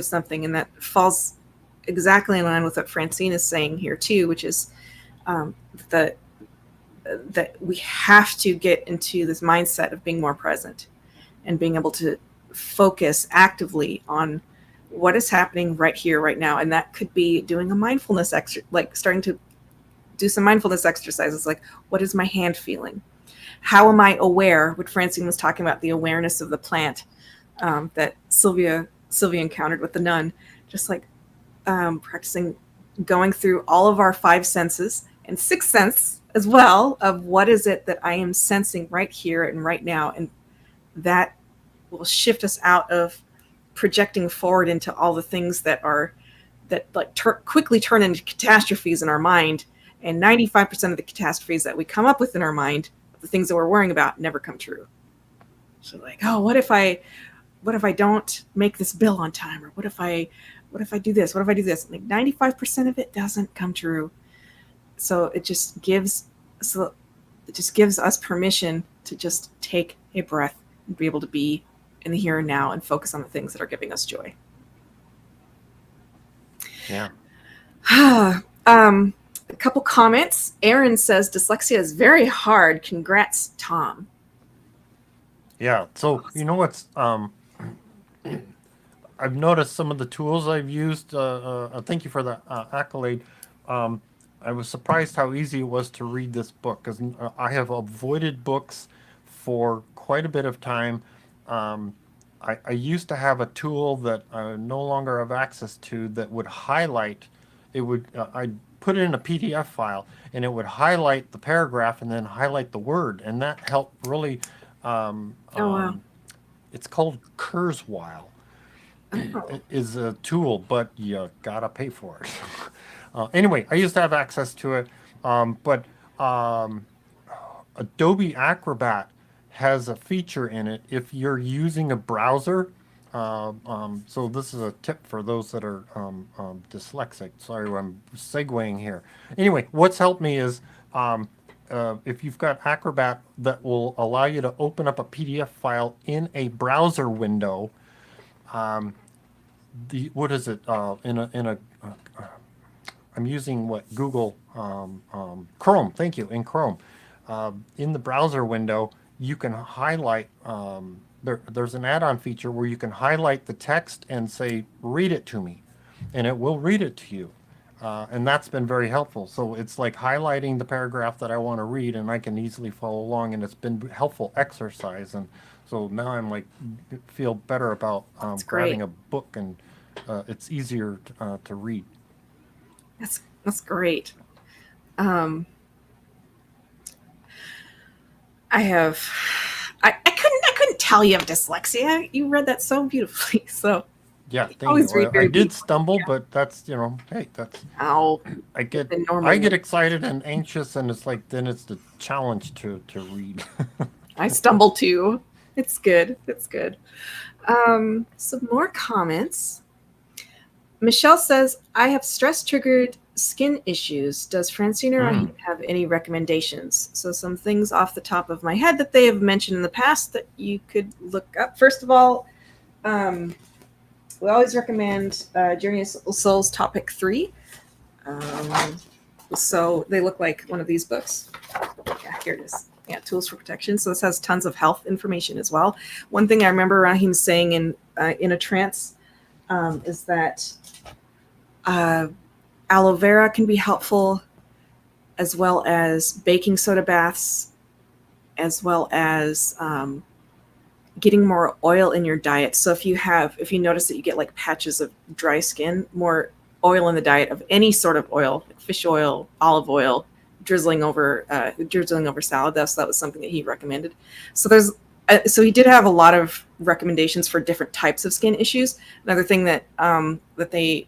something, and that falls exactly in line with what Francine is saying here too, which is that we have to get into this mindset of being more present and being able to focus actively on what is happening right here, right now. And that could be doing a mindfulness like starting to do some mindfulness exercises, like what is my hand feeling? How am I aware? What Francine was talking about, the awareness of the plant that Sylvia encountered with the nun, just like practicing going through all of our 5 senses and 6th sense as well, of what is it that I am sensing right here and right now. And that will shift us out of projecting forward into all the things that quickly turn into catastrophes in our mind. And 95% of the catastrophes that we come up with in our mind, the things that we're worrying about, never come true. So like, oh, what if I don't make this bill on time? Or what if I do this? What if I do this? Like 95% of it doesn't come true. So it just gives us permission to just take a breath and be able to be in the here and now and focus on the things that are giving us joy. Yeah. A couple comments. Aaron says dyslexia is very hard. Congrats, Tom. Yeah. So what's I've noticed some of the tools I've used. Thank you for the accolade. I was surprised how easy it was to read this book, because I have avoided books for quite a bit of time. I used to have a tool that I no longer have access to that would highlight. It would I'd put it in a PDF file, and it would highlight the paragraph and then highlight the word, and that helped really Wow. It's called Kurzweil. It is a tool, but you gotta pay for it. Anyway, I used to have access to it, but Adobe Acrobat has a feature in it if you're using a browser. So this is a tip for those that are dyslexic. Sorry, I'm segueing here. Anyway, what's helped me is if you've got Acrobat that will allow you to open up a PDF file in a browser window. What is it I'm using what Google Chrome. Thank you, in Chrome. In the browser window, you can highlight. There's an add-on feature where you can highlight the text and say, "Read it to me," and it will read it to you. And that's been very helpful. So it's like highlighting the paragraph that I want to read, and I can easily follow along. And it's been helpful exercise. And so now I'm like feel better about grabbing a book, and it's easier to read. That's great. I couldn't tell you have dyslexia. You read that so beautifully. So yeah, thank you. I did stumble, but that's hey, that's I get excited and anxious, and it's like then it's the challenge to read. I stumble too. It's good. It's good. Some more comments. Michelle says, I have stress-triggered skin issues. Does Francine or Rahim have any recommendations? So some things off the top of my head that they have mentioned in the past that you could look up. First of all, we always recommend Journey of Souls Topic 3. So they look like one of these books. Yeah, here it is. Yeah, Tools for Protection. So this has tons of health information as well. One thing I remember Rahim saying in a trance is that aloe vera can be helpful, as well as baking soda baths, as well as getting more oil in your diet. So if you notice that you get like patches of dry skin, more oil in the diet of any sort of oil, like fish oil, olive oil, drizzling over salad. That was something that he recommended. So so he did have a lot of recommendations for different types of skin issues. Another thing that they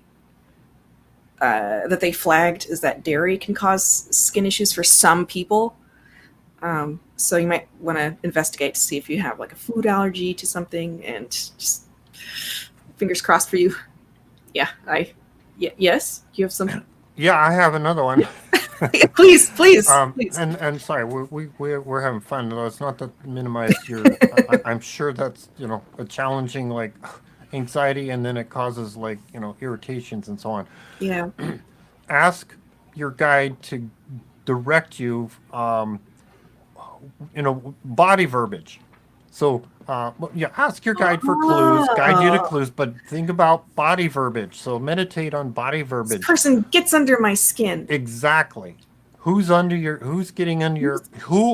flagged is that dairy can cause skin issues for some people. So you might want to investigate to see if you have like a food allergy to something, and just fingers crossed for you. Yeah, yes, you have some. Yeah, I have another one. please. And sorry, we're having fun. It's not to minimize your. I'm sure that's a challenging like anxiety, and then it causes like irritations and so on. Yeah. Ask your guide to direct you. Body verbiage. So ask your guide for clues, guide you to clues, but think about body verbiage. So meditate on body verbiage. This person gets under my skin. Exactly. Who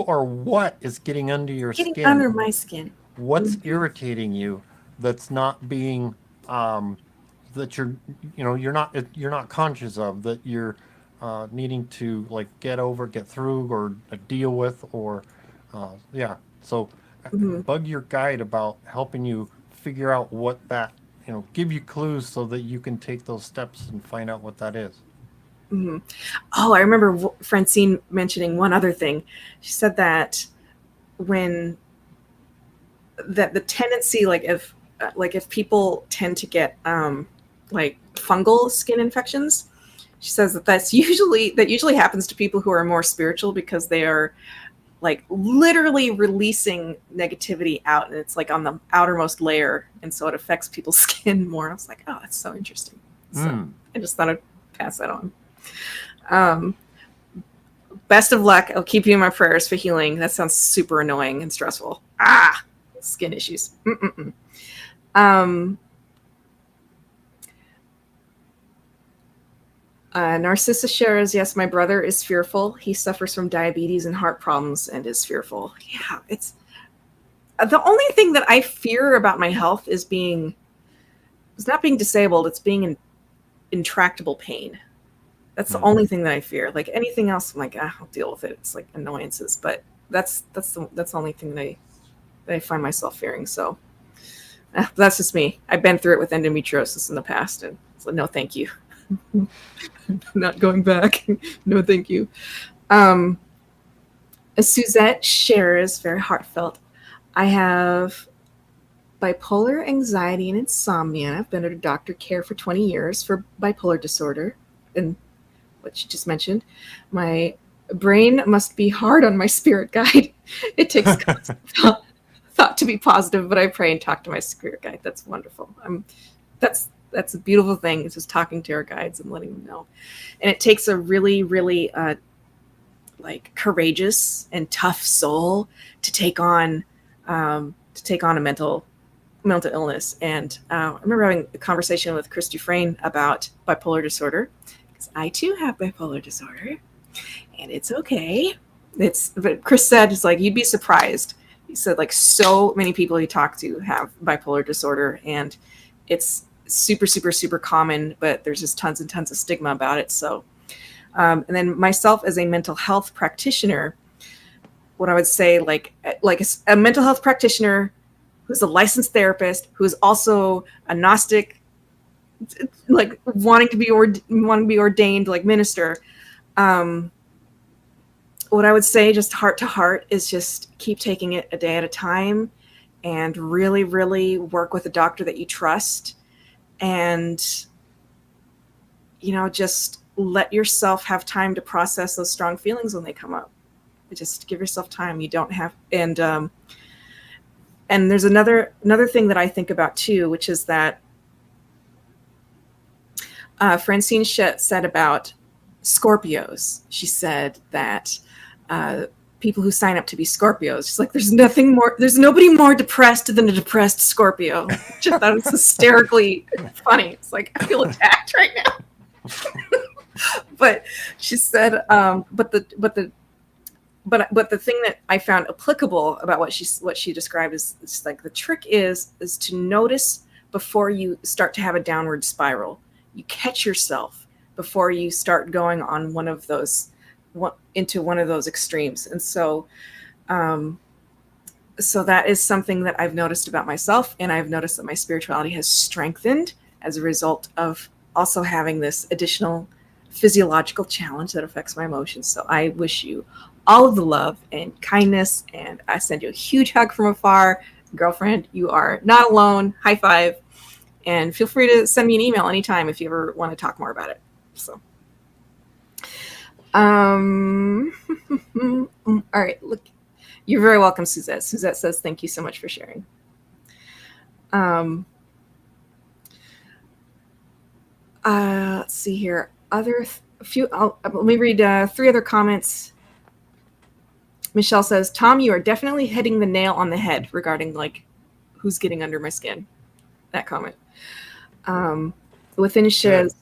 or what is getting under your skin? Getting under my skin. What's irritating you that's not being that you're not conscious of, that you're needing to like get through or deal with, or so bug your guide about helping you figure out what that give you clues so that you can take those steps and find out what that is. Mm-hmm. Oh, I remember Francine mentioning one other thing. She said that the tendency, like if people tend to get like fungal skin infections, she says that usually happens to people who are more spiritual, because they are like literally releasing negativity out, and it's like on the outermost layer, and so it affects people's skin more. I was like, oh, that's so interesting. So I just thought I'd pass that on. Best of luck. I'll keep you in my prayers for healing. That sounds super annoying and stressful. Skin issues. Narcissa shares, yes, my brother is fearful. He suffers from diabetes and heart problems and is fearful. Yeah, it's the only thing that I fear about my health is not being disabled. It's being in intractable pain. That's the only thing that I fear. Like anything else, I'm like, I'll deal with it. It's like annoyances, but that's the only thing that that I find myself fearing. So that's just me. I've been through it with endometriosis in the past, and so no, thank you. Not going back. No, thank you. Suzette shares, very heartfelt. I have bipolar anxiety and insomnia. I've been under doctor care for 20 years for bipolar disorder, and what she just mentioned. My brain must be hard on my spirit guide. It takes thought to be positive, but I pray and talk to my spirit guide. That's wonderful. That's a beautiful thing. It's just talking to our guides and letting them know. And it takes a really, really like courageous and tough soul to take on a mental illness. And I remember having a conversation with Chris Dufresne about bipolar disorder, because I too have bipolar disorder, and it's okay. But Chris said, it's like, you'd be surprised. He said, like, so many people he talked to have bipolar disorder, and it's super, super, super common, but there's just tons and tons of stigma about it. So, and then myself as a mental health practitioner, what I would say, like a mental health practitioner who's a licensed therapist, who's also a Gnostic, like wanting to be ordained like minister. What I would say, just heart to heart, is just keep taking it a day at a time, and really, really work with a doctor that you trust, and just let yourself have time to process those strong feelings when they come up. Just give yourself time. You don't have, and there's another thing that I think about too, which is that Francine said about Scorpios. She said that people who sign up to be Scorpios, she's like, there's nobody more depressed than a depressed Scorpio. Which I thought was hysterically funny. It's like, I feel attacked right now. But she said, but the thing that I found applicable about what she described is like, the trick is to notice before you start to have a downward spiral. You catch yourself before you start going on into one of those extremes. And so that is something that I've noticed about myself, and I've noticed that my spirituality has strengthened as a result of also having this additional physiological challenge that affects my emotions. So I wish you all of the love and kindness, and I send you a huge hug from afar. Girlfriend, you are not alone. High five. And feel free to send me an email anytime if you ever want to talk more about it. So, all right, look, you're very welcome, Suzette. Suzette says, thank you so much for sharing. Let's see here. Let me read 3 other comments. Michelle says, Tom, you are definitely hitting the nail on the head regarding like who's getting under my skin. That comment. Within says,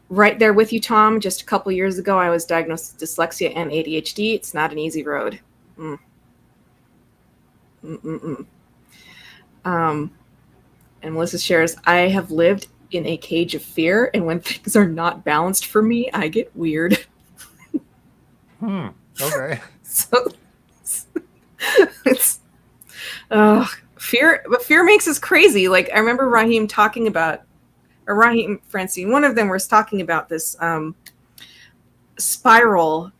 right there with you, Tom. Just a couple years ago, I was diagnosed with dyslexia and ADHD. It's not an easy road. And Melissa shares, I have lived in a cage of fear, and when things are not balanced for me, I get weird. Okay. So it's fear, but fear makes us crazy. Like, I remember Raheem Francine, one of them was talking about this spiral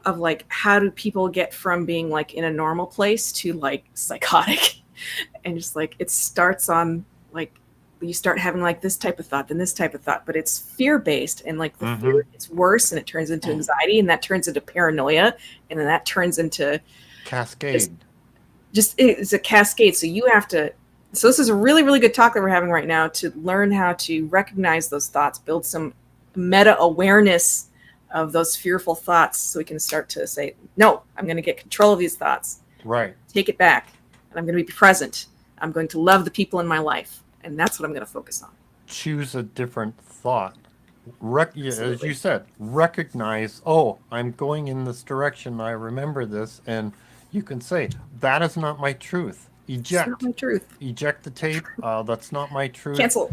of like, how do people get from being like in a normal place to like psychotic? And just like, it starts on like, you start having like this type of thought, then this type of thought, but it's fear-based, and like the fear gets worse, and it turns into anxiety, and that turns into paranoia, and then that turns into cascade. It's a cascade. So you have to, so this is a really, really good talk that we're having right now, to learn how to recognize those thoughts, build some meta awareness of those fearful thoughts, so we can start to say, no, I'm going to get control of these thoughts. Right. Take it back. And I'm going to be present. I'm going to love the people in my life. And that's what I'm going to focus on. Choose a different thought. As you said, recognize, oh, I'm going in this direction. I remember this. And you can say, that is not my truth. Eject. It's not my truth. Eject the tape. That's not my truth. Cancel.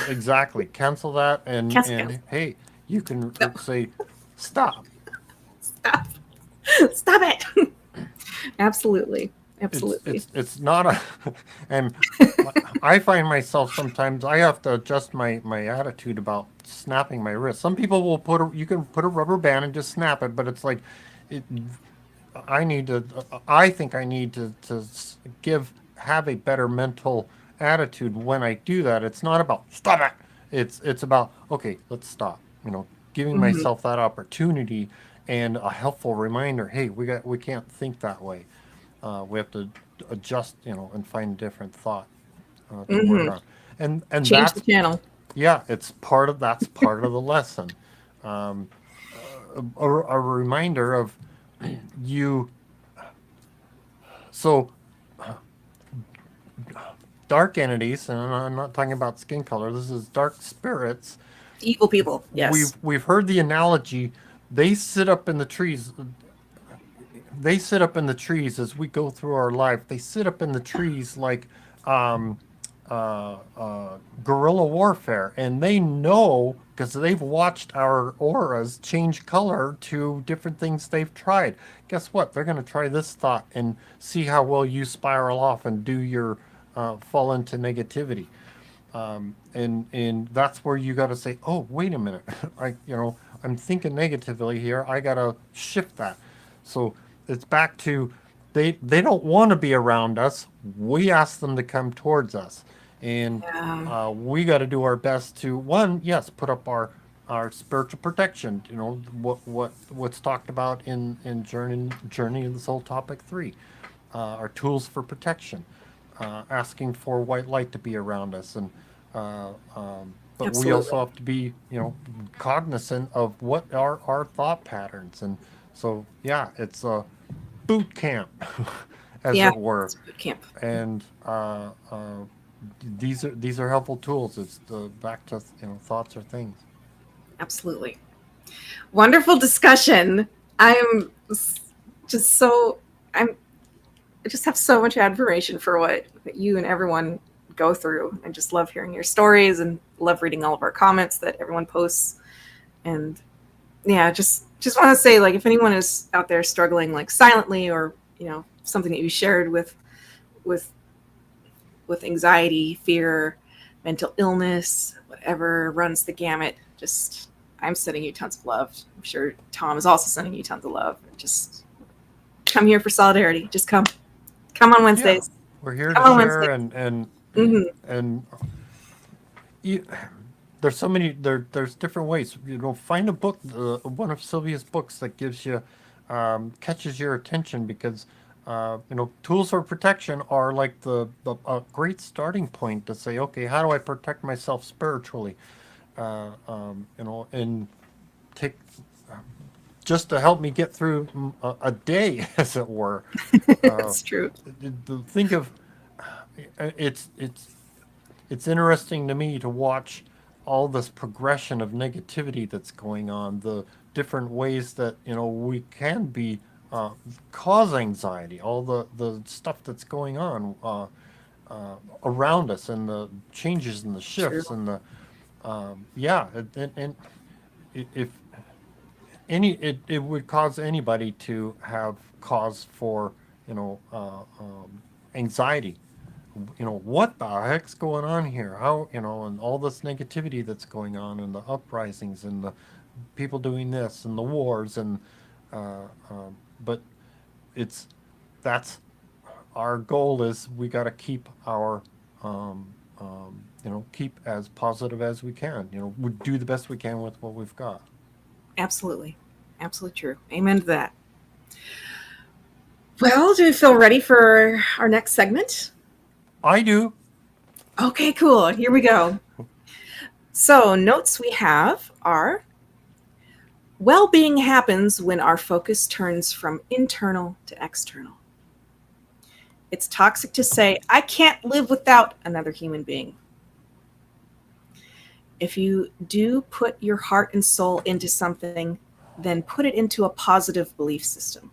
Exactly. Cancel that. And Cancel. Hey, you can say, stop. Stop it. Absolutely. Absolutely. It's not a, and I find myself sometimes I have to adjust my attitude about snapping my wrist. Some people will you can put a rubber band and just snap it, but it's like, it, I think I need to have a better mental attitude when I do that. It's not about stop it. It's about, okay, let's stop. Giving Hmm. myself that opportunity and a helpful reminder. Hey, we can't think that way. We have to adjust, and find different thought to work Hmm. on. And Change the that's, channel. yeah, that's part of the lesson. Um, a reminder of you. So dark entities, and I'm not talking about skin color. This is dark spirits. Evil people. Yes. We've heard the analogy. They sit up in the trees. They sit up in the trees as we go through our life. They sit up in the trees like um, guerrilla warfare, and they know because they've watched our auras change color to different things they've tried. Guess what? They're going to try this thought and see how well you spiral off and do your fall into negativity. And that's where you got to say, oh, wait a minute, I'm thinking negatively here. I got to shift that. So it's back to they don't want to be around us. We ask them to come towards us, and Yeah. we got to do our best to one, yes, put up our spiritual protection. What's talked about in journey in the soul topic 3, our tools for protection, asking for white light to be around us, and but we also Absolutely. have to be cognizant of what are our thought patterns. And so yeah, it's a boot camp as Yeah. it were. It's boot camp. And these are helpful tools. It's back to thoughts are things. Absolutely. Wonderful discussion. I'm just so I'm I just have so much admiration for what you and everyone go through. I just love hearing your stories and love reading all of our comments that everyone posts. And yeah, just want to say, like, if anyone is out there struggling, like, silently, or something that you shared with with anxiety, fear, mental illness, whatever runs the gamut, just I'm sending you tons of love. I'm sure Tom is also sending you tons of love. Just come here for solidarity. Just come on Yeah, Wednesdays. we're here to Come on share, Wednesdays. Hmm. and you, there's so many there's different ways. Find a book, one of Sylvia's books that gives you catches your attention, because tools for protection are like the a great starting point to say, okay, how do I protect myself spiritually, and take just to help me get through a day, as it were. That's true. Think of it's interesting to me to watch all this progression of negativity that's going on, the different ways that we can be cause anxiety, all the stuff that's going on around us, and the changes and the True. shifts and the yeah, and if it would cause anybody to have cause for anxiety. What the heck's going on here? How, and all this negativity that's going on, and the uprisings, and the people doing this, and the wars, and but it's that's our goal is we got to keep our keep as positive as we can. We do the best we can with what we've got. Absolutely. Absolutely true. Amen to that. Well, do we feel ready for our next segment? I do. Okay, cool. Here we go. So, notes we have are: well-being happens when our focus turns from internal to external. It's toxic to say, I can't live without another human being. If you do put your heart and soul into something, then put it into a positive belief system.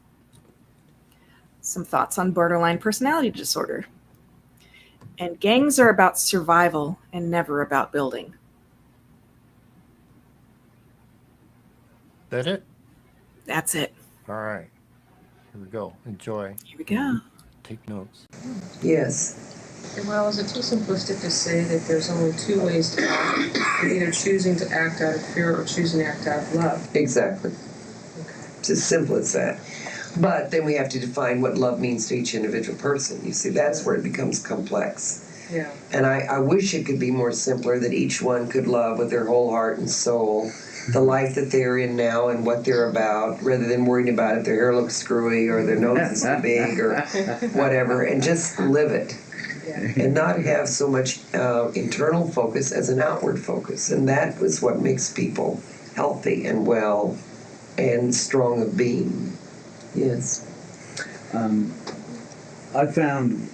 Some thoughts on borderline personality disorder. And gangs are about survival and never about building. That it? That's it. All right. Here we go. Enjoy. Here we go. take notes. Yes. Well, is it too simplistic to say that there's only two ways to act? You're either choosing to act out of fear or choosing to act out of love. Exactly. It's as simple as that. But then we have to define what love means to each individual person. You see, that's where it becomes complex. Yeah. And I wish it could be more simpler, that each one could love with their whole heart and soul the life that they're in now and what they're about, rather than worrying about if their hair looks screwy or their nose is too big or whatever, and just live it. Yeah. And not have so much internal focus as an outward focus. And that was what makes people healthy and well and strong of being. Yes. I found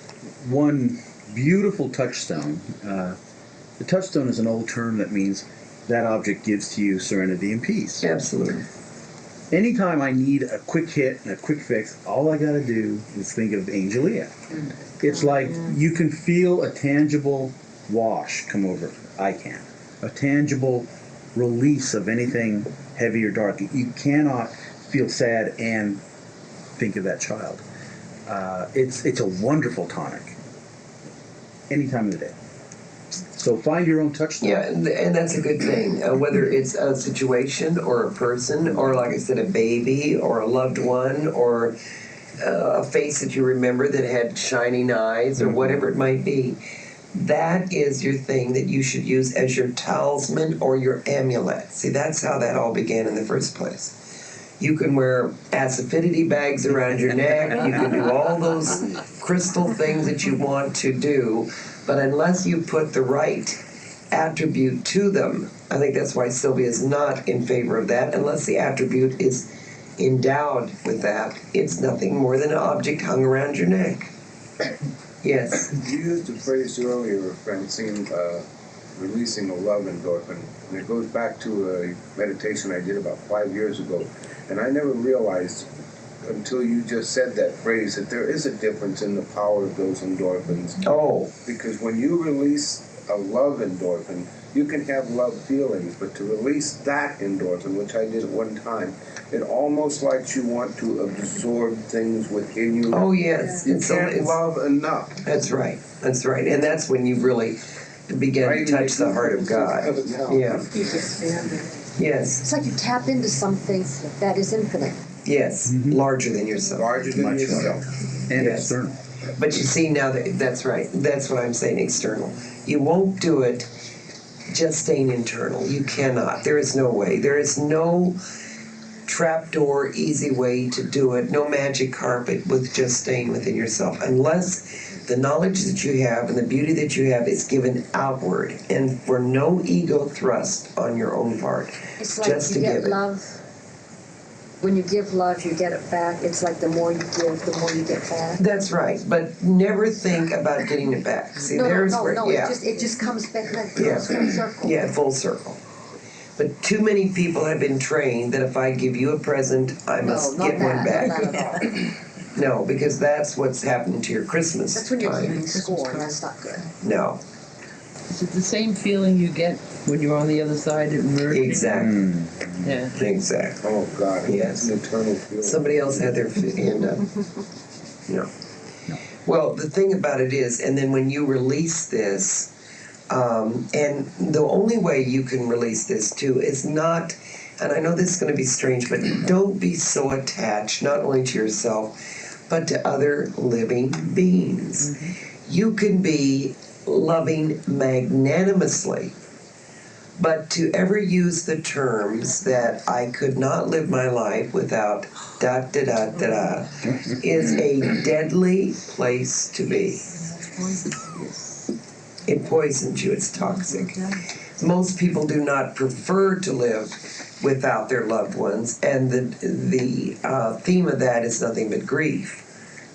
one beautiful touchstone. The touchstone is an old term that means that object gives to you serenity and peace. Absolutely. Anytime I need a quick hit and a quick fix, all I gotta do is think of Angelia. It's like you can feel a tangible wash come over. I can. A tangible release of anything heavy or dark. You cannot feel sad and think of that child. It's a wonderful tonic. Any time of the day. So find your own touchstone. Yeah, and that's a good thing. Whether it's a situation or a person or, like I said, a baby or a loved one or a face that you remember that had shining eyes or whatever it might be, that is your thing that you should use as your talisman or your amulet. See, that's how that all began in the first place. You can wear acidity bags around your neck. You can do all those crystal things that you want to do. But unless you put the right attribute to them, I think that's why Sylvia is not in favor of that. Unless the attribute is endowed with that, it's nothing more than an object hung around your neck. Yes. You used the phrase earlier, Francine, releasing a love endorphin. And it goes back to a meditation I did about 5 years ago. And I never realized until you just said that phrase that there is a difference in the power of those endorphins. Oh. Because when you release a love endorphin, you can have love feelings, but to release that endorphin, which I did at one time, it almost like you want to absorb things within you. Oh, yes. You can't love enough. That's right. That's right. And that's when you really begin to touch the heart of God. Yeah. Yes. It's like you tap into something that is infinite. Yes. Larger than yourself. Larger than yourself. And Yes. external. But you see now that's right. That's what I'm saying, external. You won't do it just staying internal. You cannot. There is no way. There is no trapdoor, easy way to do it. No magic carpet with just staying within yourself. Unless the knowledge that you have and the beauty that you have is given outward and for no ego thrust on your own part. It's like Just you to get give it. love. When you give love, you get it back. It's like the more you give, the more you get back. That's right. But never think about getting it back. See, there's where, yeah. It just comes back like Yeah. full circle. Yeah, full circle. But too many people have been trained that if I give you a present, I must No, not get one that. back. Not at all. No, because that's what's happening to your Christmas That's when you're time. keeping score, and that's not good. No, Is it the same feeling you get when you're on the other side of merging? exactly. Yeah. Exactly. Oh, God. Yes. It's an eternal feeling. Somebody else had their hand up. No. Well, the thing about it is, and then when you release this, and the only way you can release this too is not, and I know this is going to be strange, but don't be so attached not only to yourself, but to other living beings. You can be loving magnanimously, but to ever use the terms that I could not live my life without ... is a deadly place to be. It poisons you, it's toxic. Most people do not prefer to live without their loved ones, and the theme of that is nothing but grief.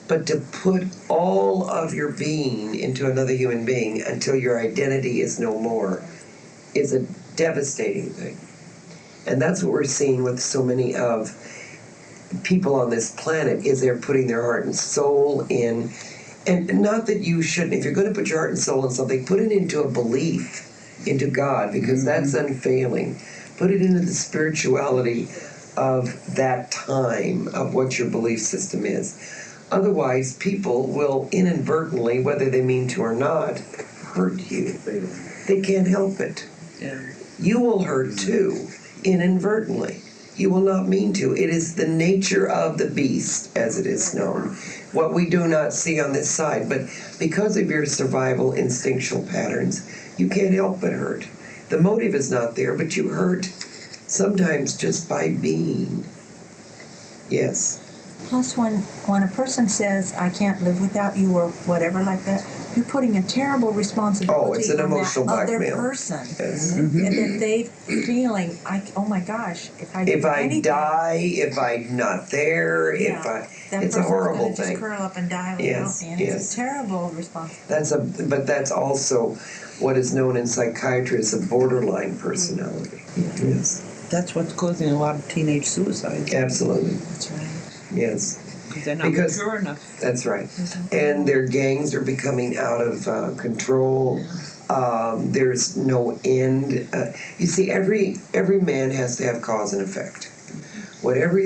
But to put all of your being into another human being until your identity is no more is a devastating thing. And that's what we're seeing with so many of people on this planet, is they're putting their heart and soul in. And not that you shouldn't, if you're going to put your heart and soul in something, put it into a belief, into God, because that's unfailing. Put it into the spirituality of that time, of what your belief system is. Otherwise, people will inadvertently, whether they mean to or not, hurt you. They can't help it. Yeah. You will hurt too, inadvertently. You will not mean to. It is the nature of the beast, as it is known. What we do not see on this side, but because of your survival instinctual patterns, you can't help but hurt. The motive is not there, but you hurt sometimes just by being. Yes. Plus, when a person says, I can't live without you or whatever like that, you're putting a terrible responsibility Oh, it's an emotional on that other blackmail. person. Yes. And that they feeling, oh my gosh, if I die, if I'm not there, that it's a horrible gonna thing. Just curl up and die without Yes, me, and yes. it's a terrible responsibility. But that's also what is known in psychiatry as a borderline personality. Yes. That's what's causing a lot of teenage suicides. Absolutely. That's right. Yes. They're not mature enough. That's right. And their gangs are becoming out of control. There's no end. You see, every man has to have cause and effect. Whatever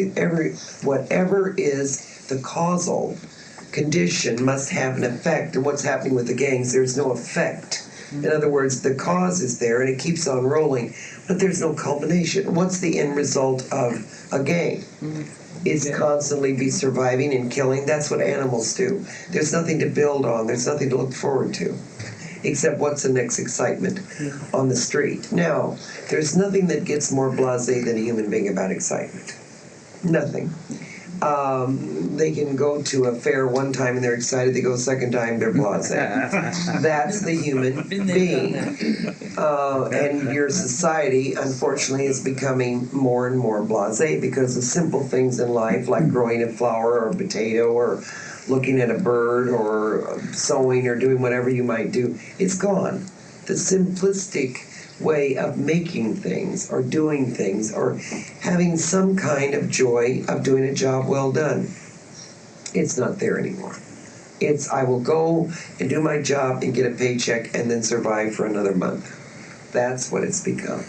is the causal condition must have an effect. And what's happening with the gangs, there's no effect. In other words, the cause is there and it keeps on rolling, but there's no culmination. What's the end result of a gang? It's constantly be surviving and killing. That's what animals do. There's nothing to build on. There's nothing to look forward to, except what's the next excitement on the street. Now, there's nothing that gets more blasé than a human being about excitement. Nothing. They can go to a fair one time and they're excited. They go a second time, they're blasé. That's the human being. And your society, unfortunately, is becoming more and more blasé because of simple things in life, like growing a flower or a potato or looking at a bird or sewing or doing whatever you might do. It's gone. The simplistic way of making things or doing things or having some kind of joy of doing a job well done. It's not there anymore. It's I will go and do my job and get a paycheck and then survive for another month. That's what it's become.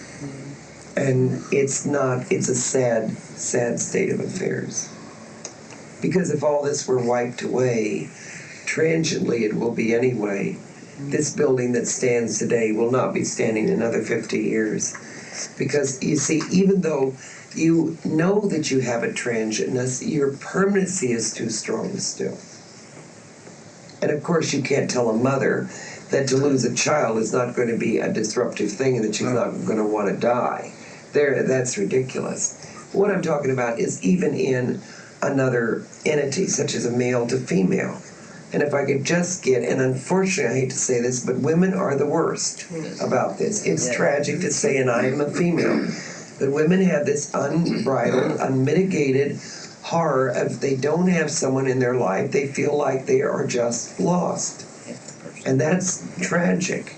And it's a sad, sad state of affairs. Because if all this were wiped away, transiently it will be anyway. This building that stands today will not be standing another 50 years. Because, you see, even though you know that you have a transientness, your permanency is too strong still. And of course, you can't tell a mother that to lose a child is not going to be a disruptive thing and that she's not going to want to die. That's ridiculous. What I'm talking about is even in another entity, such as a male to female. And if I could just get, and unfortunately I hate to say this, but women are the worst about this. It's tragic to say, and I am a female, but women have this unbridled, unmitigated horror of they don't have someone in their life, they feel like they are just lost. And that's tragic,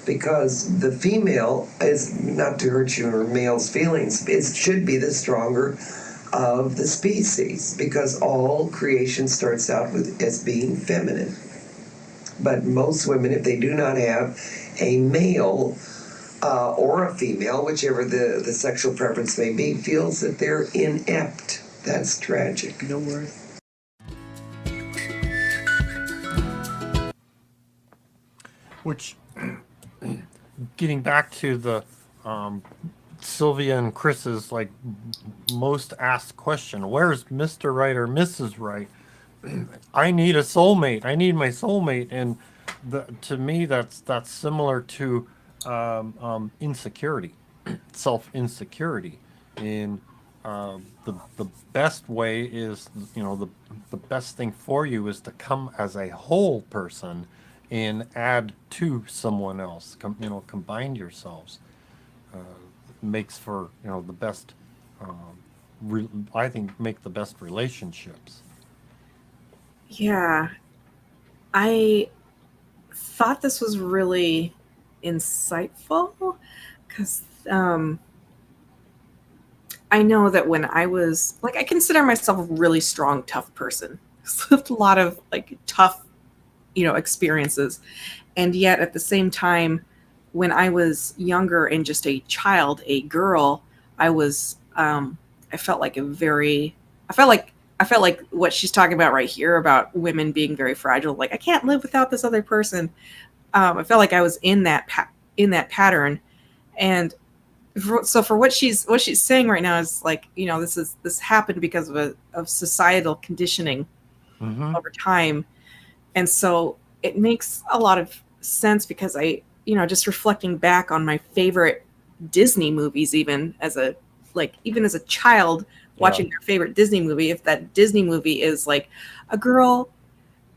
because the female is, not to hurt your male's feelings, it should be the stronger of the species, because all creation starts out as being feminine. But most women, if they do not have a male or a female, whichever the sexual preference may be, feels that they're inept. That's tragic. No word. Which, getting back to the Sylvia and Chris's most asked question, where's Mr. Right or Mrs. Right? I need a soulmate. I need my soulmate, and to me that's similar to insecurity, self-insecurity. In the best way is, the best thing for you is to come as a whole person and add to someone else. Combine yourselves. Makes for the best. I think make the best relationships. Yeah, I thought this was really insightful because I know that when I was I consider myself a really strong, tough person. I've lived a lot of tough, experiences, and yet at the same time, when I was younger and just a child, a girl, I was I felt like I felt like what she's talking about right here about women being very fragile, like I can't live without this other person. I felt like I was in that pattern, and for what she's saying right now is like, you know, this happened because of societal conditioning over time, and so it makes a lot of sense because I, you know, just reflecting back on my favorite Disney movies, even as a child watching their favorite Disney movie, if that Disney movie is like a girl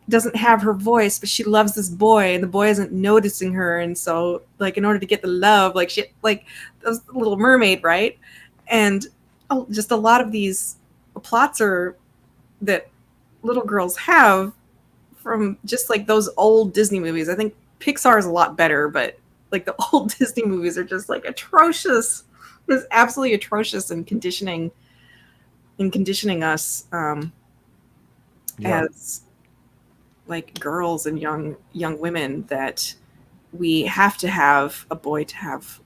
doesn't have her voice, but she loves this boy and the boy isn't noticing her. And so like, in order to get the love, like she, like the Little Mermaid, right? And just a lot of these plots are that little girls have from just like those old Disney movies. I think Pixar is a lot better, but like the old Disney movies are just like atrocious. It's absolutely atrocious in conditioning us as like girls and young women, that we have to have a boy to have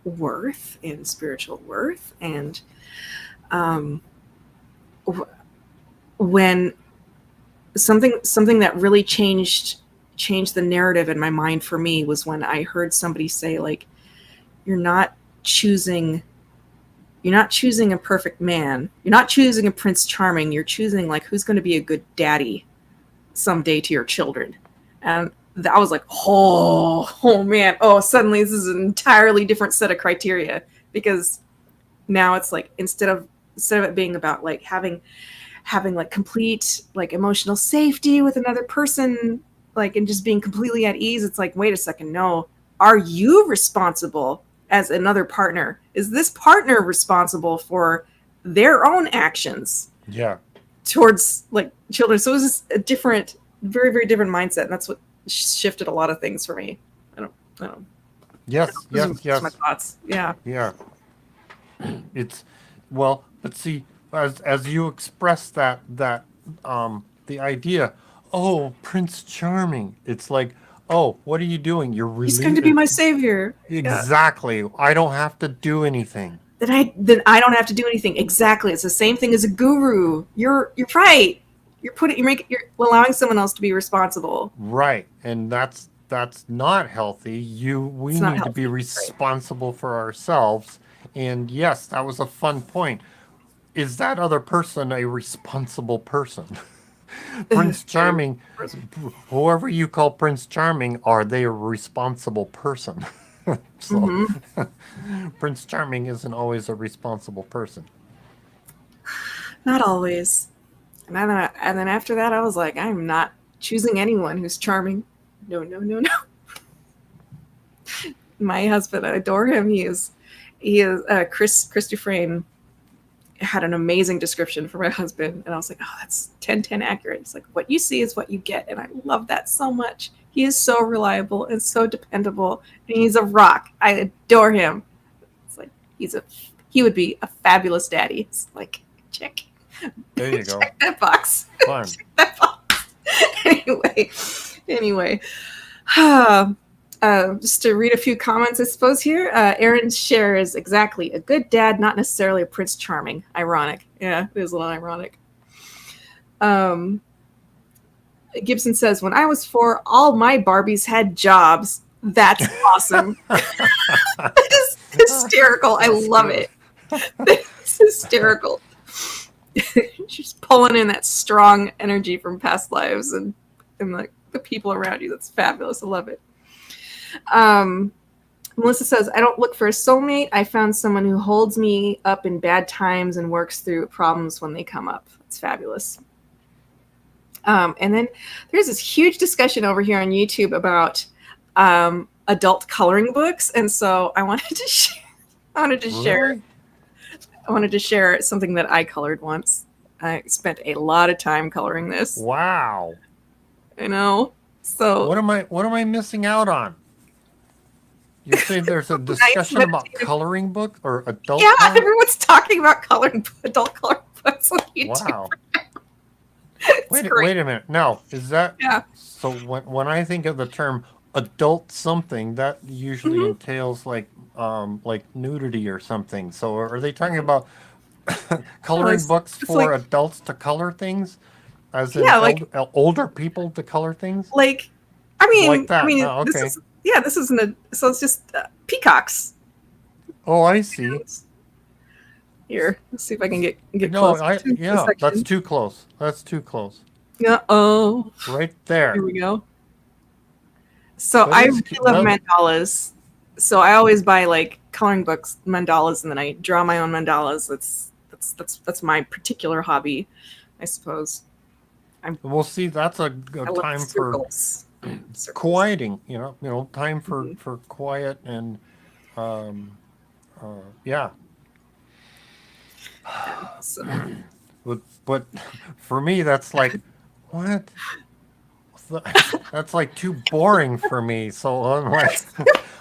worth and spiritual worth. And when something that really changed the narrative in my mind for me was when I heard somebody say, like, you're not choosing a perfect man, you're not choosing a Prince Charming, you're choosing like who's going to be a good daddy someday to your children. And I was like, oh man, suddenly this is an entirely different set of criteria, because now it's like instead of it being about like having like complete like emotional safety with another person, like, and just being completely at ease, it's like, wait a second, no, are you responsible as another partner? Is this partner responsible for their own actions towards like children? So it was just a different, very, very different mindset. And that's what shifted a lot of things for me. I don't. Yes. My thoughts. Yeah. It's, well, let's see, as you express that the idea, Prince Charming, it's like, what are you doing? He's going to be my savior. Exactly. Yeah. I don't have to do anything. Then I don't have to do anything. Exactly. It's the same thing as a guru. You're right. You're allowing someone else to be responsible. Right. And that's not healthy. We need to be responsible for ourselves. And yes, that was a fun point. Is that other person a responsible person? Prince Charming, whoever you call Prince Charming, are they a responsible person? So Prince Charming isn't always a responsible person. Not always. And then after that, I was like, I'm not choosing anyone who's charming. No. My husband, I adore him. He is Chris Dufresne had an amazing description for my husband, and I was like, that's 10/10 accurate. It's like, what you see is what you get, and I love that so much. He is so reliable and so dependable, and he's a rock. I adore him. It's like he would be a fabulous daddy. It's like, check. There you go. Check that box. Fun. Check that box. Anyway. Just to read a few comments, I suppose, here. Aaron shares exactly a good dad, not necessarily a Prince Charming. Ironic. Yeah, it is a little ironic. Gibson says, when I was 4, all my Barbies had jobs. That's awesome. It's hysterical. I love it. It's hysterical. She's pulling in that strong energy from past lives and like the people around you. That's fabulous. I love it. Melissa says, I don't look for a soulmate. I found someone who holds me up in bad times and works through problems when they come up. That's fabulous. And then there's this huge discussion over here on YouTube about adult coloring books. And so I wanted to share something that I colored once. I spent a lot of time coloring this. Wow. I know. So what am I missing out on? You say there's a discussion about coloring books or adult? Yeah, everyone's talking about adult coloring books on YouTube. Wow. Wait a minute. Now, is that so? When I think of the term adult something, that usually entails like nudity or something. So, are they talking about coloring it's- books it's for like- adults to color things, as in Yeah, like- older people to color things. Like, I mean, Like that. Oh, this okay. is this isn't a. So it's just peacocks. Oh, I see. Here, let's see if I can get No, close to the yeah, section. that's too close. That's too close. Yeah. Oh, Right there. here we go. So That I is really cute. love That- mandalas. So I always buy like coloring books, mandalas, and then I draw my own mandalas. That's my particular hobby, I suppose. We'll see. That's a I good love time for circles. quieting. Time for Mm-hmm. for quiet and yeah. So, But for me, that's like what? That's like too boring for me. So I'm like,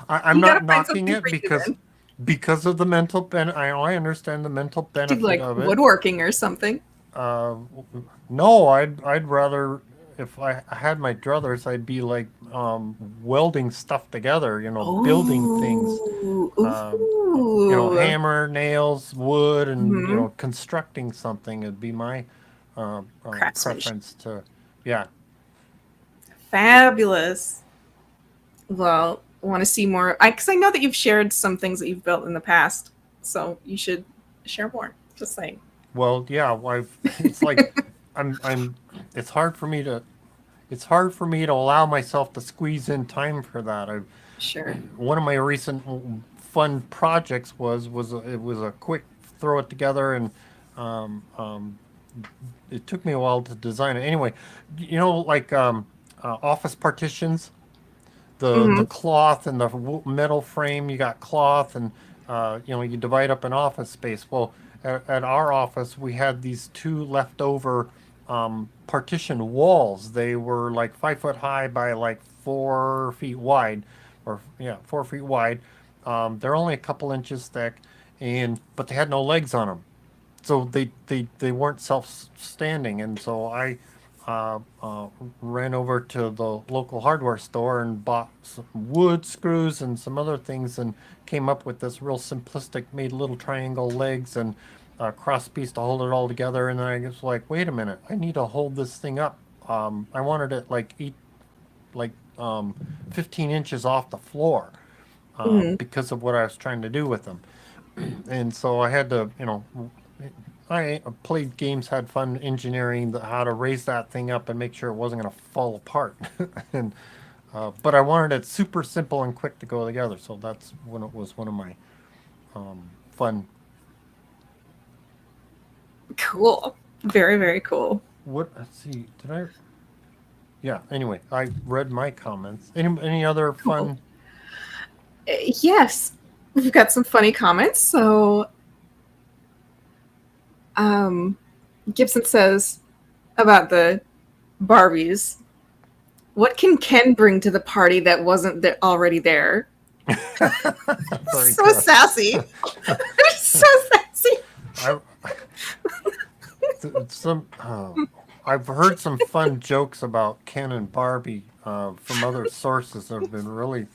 I'm You not gotta find knocking something it for you because of the mental I understand the mental do benefit like of it. woodworking or something. No, I'd rather, if I had my druthers, I'd be like welding stuff together, building things, Ooh. hammer, nails, wood, and Mhm. constructing something. It'd be my Craftsmanship. preference to, yeah. Fabulous. Well, want to see more? Because I know that you've shared some things that you've built in the past, so you should share more. Just saying. Well, yeah, it's like it's hard for me to allow myself to squeeze in time for that. Sure. One of my recent fun projects was a quick throw it together, and it took me a while to design it. Anyway, like office partitions, the cloth and the metal frame. You got cloth, and you divide up an office space. Well, at our office, we had these two leftover partition walls. They were like 5 foot high by like 4 feet wide, 4 feet wide. They're only a couple inches thick, but they had no legs on them, so they weren't self-standing. And so I ran over to the local hardware store and bought some wood screws and some other things, and came up with this real simplistic, made little triangle legs and a cross piece to hold it all together. And then I was like, wait a minute, I need to hold this thing up. I wanted it like 15 inches off the floor because of what I was trying to do with them. And so I had to, I played games, had fun engineering how to raise that thing up and make sure it wasn't going to fall apart. And but I wanted it super simple and quick to go together. So that's when it was one of my fun. Cool. Very, very cool. Let's see, did I? Yeah. Anyway, I read my comments. Any other fun? Yes, we've got some funny comments. So, Gibson says about the Barbies, what can Ken bring to the party that wasn't already there? Very So good. sassy. They're so sassy. I've heard some fun jokes about Ken and Barbie from other sources that have been really,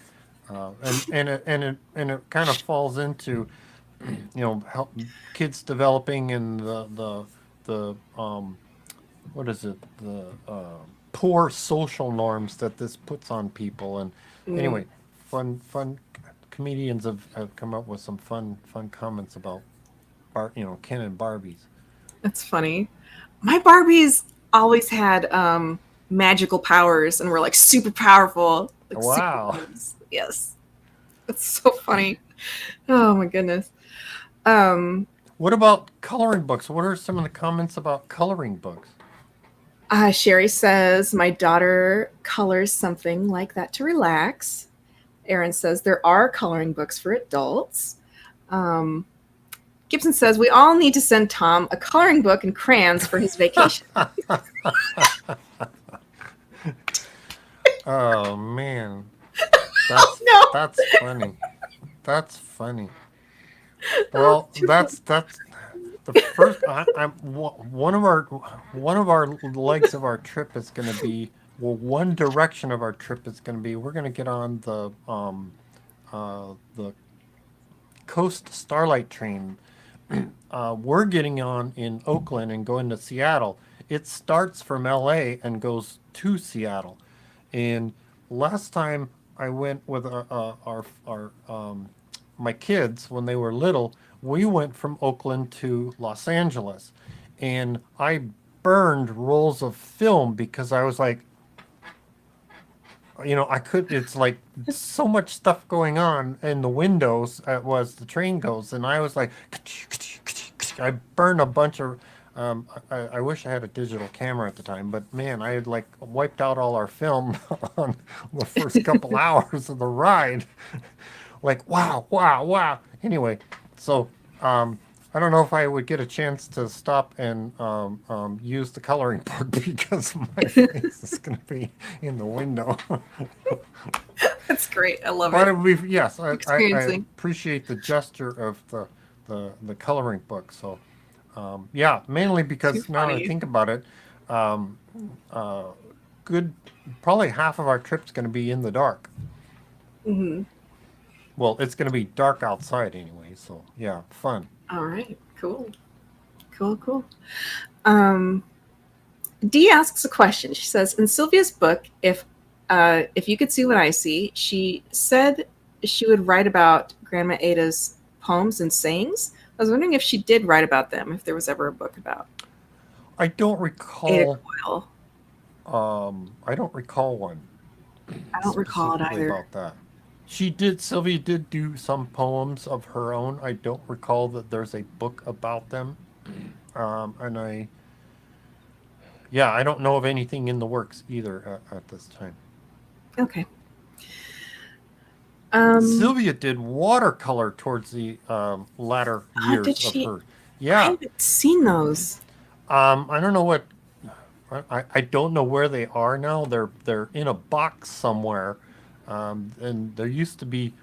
and it kind of falls into, help kids developing and the what is it, the poor social norms that this puts on people. And anyway, fun comedians have come up with some fun comments about Ken and Barbies. That's funny. My Barbies always had magical powers and were like super powerful. Like, Wow. super ones. Yes. It's so funny. Oh my goodness. What about coloring books? What are some of the comments about coloring books? Sherry says, my daughter colors something like that to relax. Erin says, there are coloring books for adults. Gibson says, we all need to send Tom a coloring book and crayons for his vacation. Oh, man. No. That's funny. That's funny. Well, that's the first. One of our legs of our trip is going to be, one direction of our trip is going to be, we're going to get on the Coast Starlight train we're getting on in Oakland and going to Seattle. It starts from LA and goes to Seattle. And last time I went with my kids when they were little, we went from Oakland to Los Angeles, and I burned rolls of film because I was like, I could. It's like so much stuff going on in the windows as the train goes, and I was like, I burned a bunch of. I wish I had a digital camera at the time, but man, I had like wiped out all our film on the first couple hours of the ride. Like, wow, wow, wow. Anyway, so I don't know if I would get a chance to stop and use the coloring book because my face is going to be in the window. That's great. I love But it. it would be, yes, I Experiencing. appreciate the gesture of the coloring book. So, yeah, mainly because Too now that I funny. think about it, good, probably half of our trip's going to be in the dark. Hmm. Well, it's going to be dark outside anyway. So, yeah, fun. All right. Cool. Cool. Dee asks a question. She says, in Sylvia's book, if you could see what I see, she said she would write about Grandma Ada's poems and sayings. I was wondering if she did write about them, if there was ever a book about I don't Ada recall. Coyle. I don't recall one. I don't recall it Specifically either. about that. Sylvia did do some poems of her own. I don't recall that there's a book about them. And I don't know of anything in the works either at this time. Okay. Sylvia did watercolor towards the latter years did of she? her. I Yeah. haven't seen those. I don't know what. I don't know where they are now. They're in a box somewhere, and there used to be.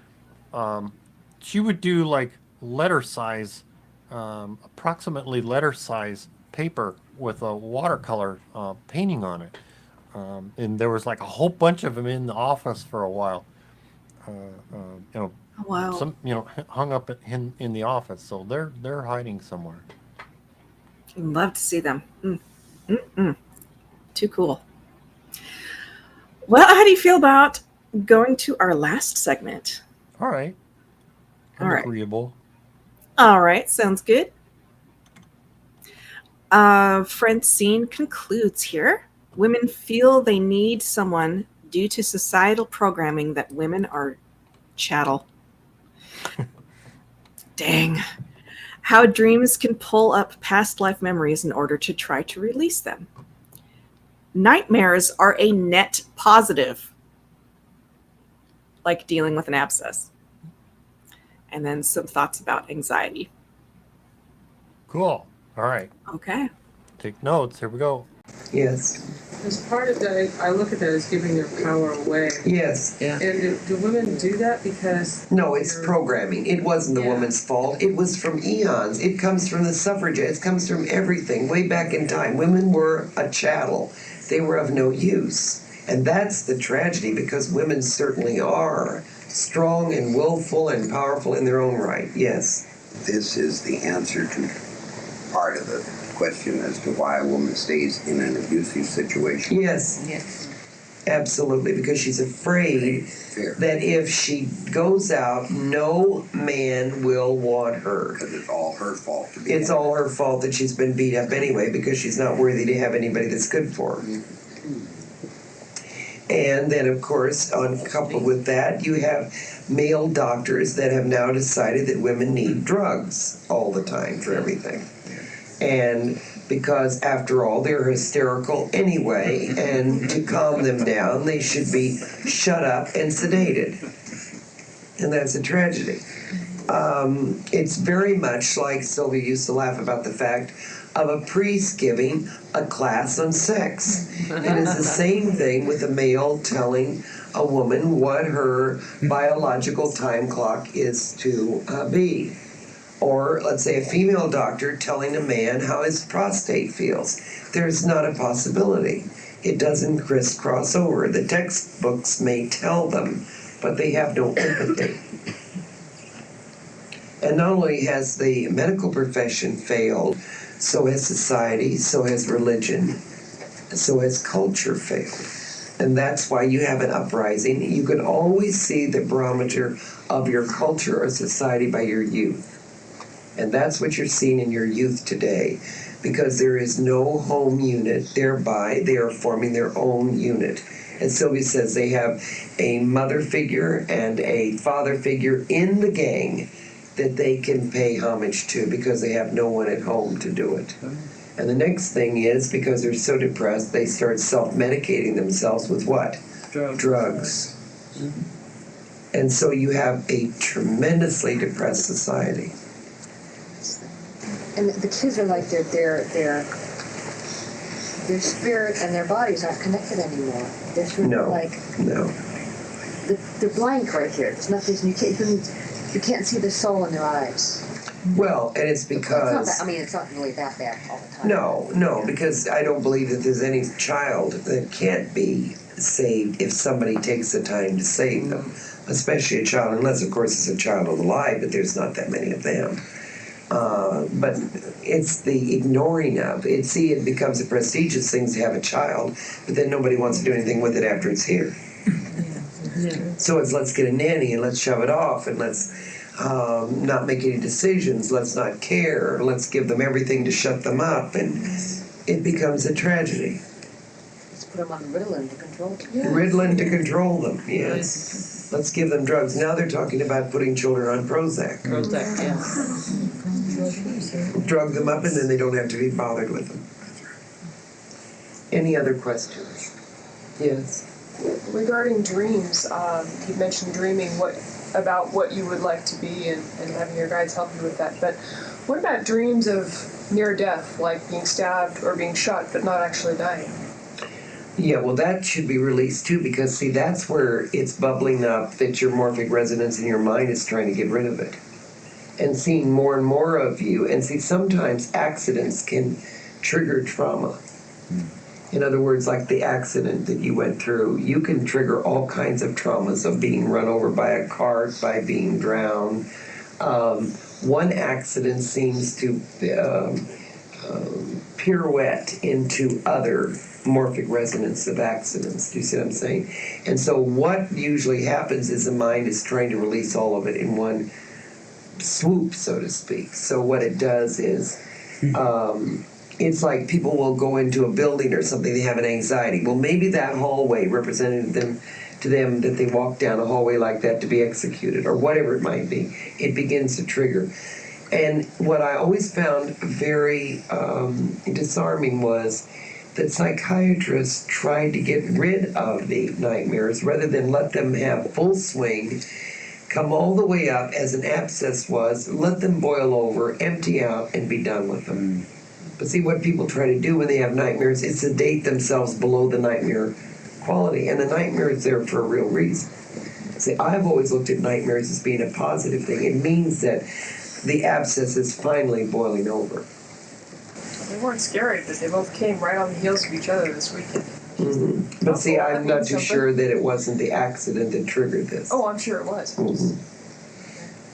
She would do like letter size, approximately letter size paper with a watercolor painting on it, and there was like a whole bunch of them in the office for a while. Oh, wow. Some hung up in the office, so they're hiding somewhere. I'd love to see them. Too cool. Well, how do you feel about going to our last segment? All right. I'm All right. agreeable. All right, sounds good. Francine concludes here. Women feel they need someone due to societal programming that women are chattel. Dang. How dreams can pull up past life memories in order to try to release them. Nightmares are a net positive, like dealing with an abscess. And then some thoughts about anxiety. Cool. All right. Okay. Take notes. Here we go. Yes. As part of that, I look at that as giving their power away. Yes. Yeah. And do women do that because... No, it's programming. It wasn't the woman's fault. It was from eons. It comes from the suffragettes. It comes from everything. Way back in time, women were a chattel. They were of no use. And that's the tragedy, because women certainly are strong and willful and powerful in their own right. Yes. This is the answer to part of the question as to why a woman stays in an abusive situation. Yes. Yes. Absolutely, because she's afraid that if she goes out, no man will want her. Because it's all her fault. It's all her fault that she's been beat up anyway, because she's not worthy to have anybody that's good for her. And then, of course, coupled with that, you have male doctors that have now decided that women need drugs all the time for everything. And because, after all, they're hysterical anyway, and to calm them down, they should be shut up and sedated. And that's a tragedy. It's very much like Sylvia used to laugh about the fact of a priest giving a class on sex. It is the same thing with a male telling a woman what her biological time clock is to be. Or, let's say, a female doctor telling a man how his prostate feels. There's not a possibility. It doesn't crisscross over. The textbooks may tell them, but they have no empathy. And not only has the medical profession failed, so has society, so has religion, so has culture failed. And that's why you have an uprising. You can always see the barometer of your culture or society by your youth. And that's what you're seeing in your youth today, because there is no home unit, thereby they are forming their own unit. And Sylvia says they have a mother figure and a father figure in the gang that they can pay homage to because they have no one at home to do it. And the next thing is, because they're so depressed, they start self-medicating themselves with what? Drugs. And so you have a tremendously depressed society. And the kids are like their spirit and their bodies aren't connected anymore. They're sort of like they're blank right here. There's nothing. You can't see the soul in their eyes. Well, and it's because it's not really that bad all the time. No, because I don't believe that there's any child that can't be saved if somebody takes the time to save them, especially a child, unless of course it's a child alive, but there's not that many of them. But it's the ignoring of it. See, it becomes a prestigious thing to have a child, but then nobody wants to do anything with it after it's here. So it's let's get a nanny and let's shove it off and let's not make any decisions, let's not care, let's give them everything to shut them up, and it becomes a tragedy. Let's put them on Ritalin to control them. Yes. Ritalin to control them, yes. Let's give them drugs. Now they're talking about putting children on Prozac. Prozac, yeah. Drug them up and then they don't have to be bothered with them. Any other questions? Yes. Regarding dreams, you mentioned dreaming about what you would like to be and having your guides help you with that. But what about dreams of near death, like being stabbed or being shot but not actually dying? Yeah, well, that should be released too, because see, that's where it's bubbling up that your morphic resonance in your mind is trying to get rid of it. And seeing more and more of you. And see, sometimes accidents can trigger trauma. In other words, like the accident that you went through, you can trigger all kinds of traumas of being run over by a cart, by being drowned. One accident seems to pirouette into other morphic resonance of accidents. Do you see what I'm saying? And so what usually happens is the mind is trying to release all of it in one swoop, so to speak. So what it does is it's like people will go into a building or something, they have an anxiety. Well, maybe that hallway represented to them that they walk down a hallway like that to be executed, or whatever it might be. It begins to trigger. And what I always found very disarming was that psychiatrists tried to get rid of the nightmares rather than let them have full swing, come all the way up as an abscess was, let them boil over, empty out, and be done with them. But see, what people try to do when they have nightmares is sedate themselves below the nightmare quality, and the nightmare is there for a real reason. See, I've always looked at nightmares as being a positive thing. It means that the abscess is finally boiling over. They weren't scary because they both came right on the heels of each other this weekend. Mm-hmm. But see, I'm not too sure that it wasn't the accident that triggered this. Oh, I'm sure it was. Mm-hmm.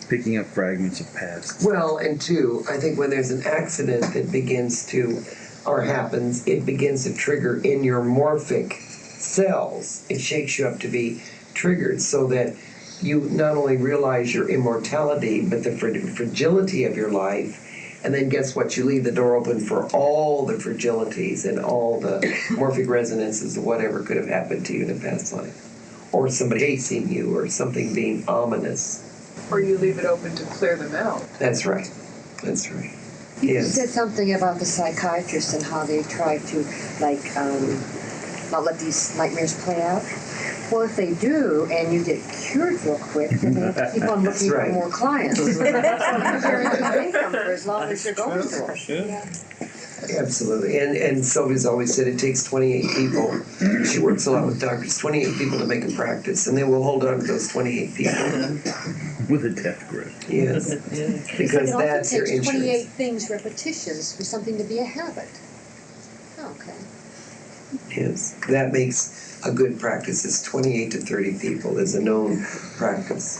Picking up fragments of past. Well, and two, I think when there's an accident that begins to, or happens, it begins to trigger in your morphic cells. It shakes you up to be triggered so that you not only realize your immortality, but the fragility of your life. And then guess what? You leave the door open for all the fragilities and all the morphic resonances of whatever could have happened to you in a past life. Or somebody chasing you, or something being ominous. Or you leave it open to clear them out. That's right. That's right. You said something about the psychiatrists and how they try to, not let these nightmares play out. Well, if they do, and you get cured real quick, then they have to keep on looking for more clients. So you're guaranteed income for as long as you're going for. Yeah. Absolutely. And Sylvia's always said it takes 28 people. She works a lot with doctors, 28 people to make a practice, and they will hold on to those 28 people. With a death grip. Yes. Because that's your insurance. It also takes 28 insurance. things, repetitions, for something to be a habit. Okay. Yes. That makes a good practice. Is 28 to 30 people is a known practice.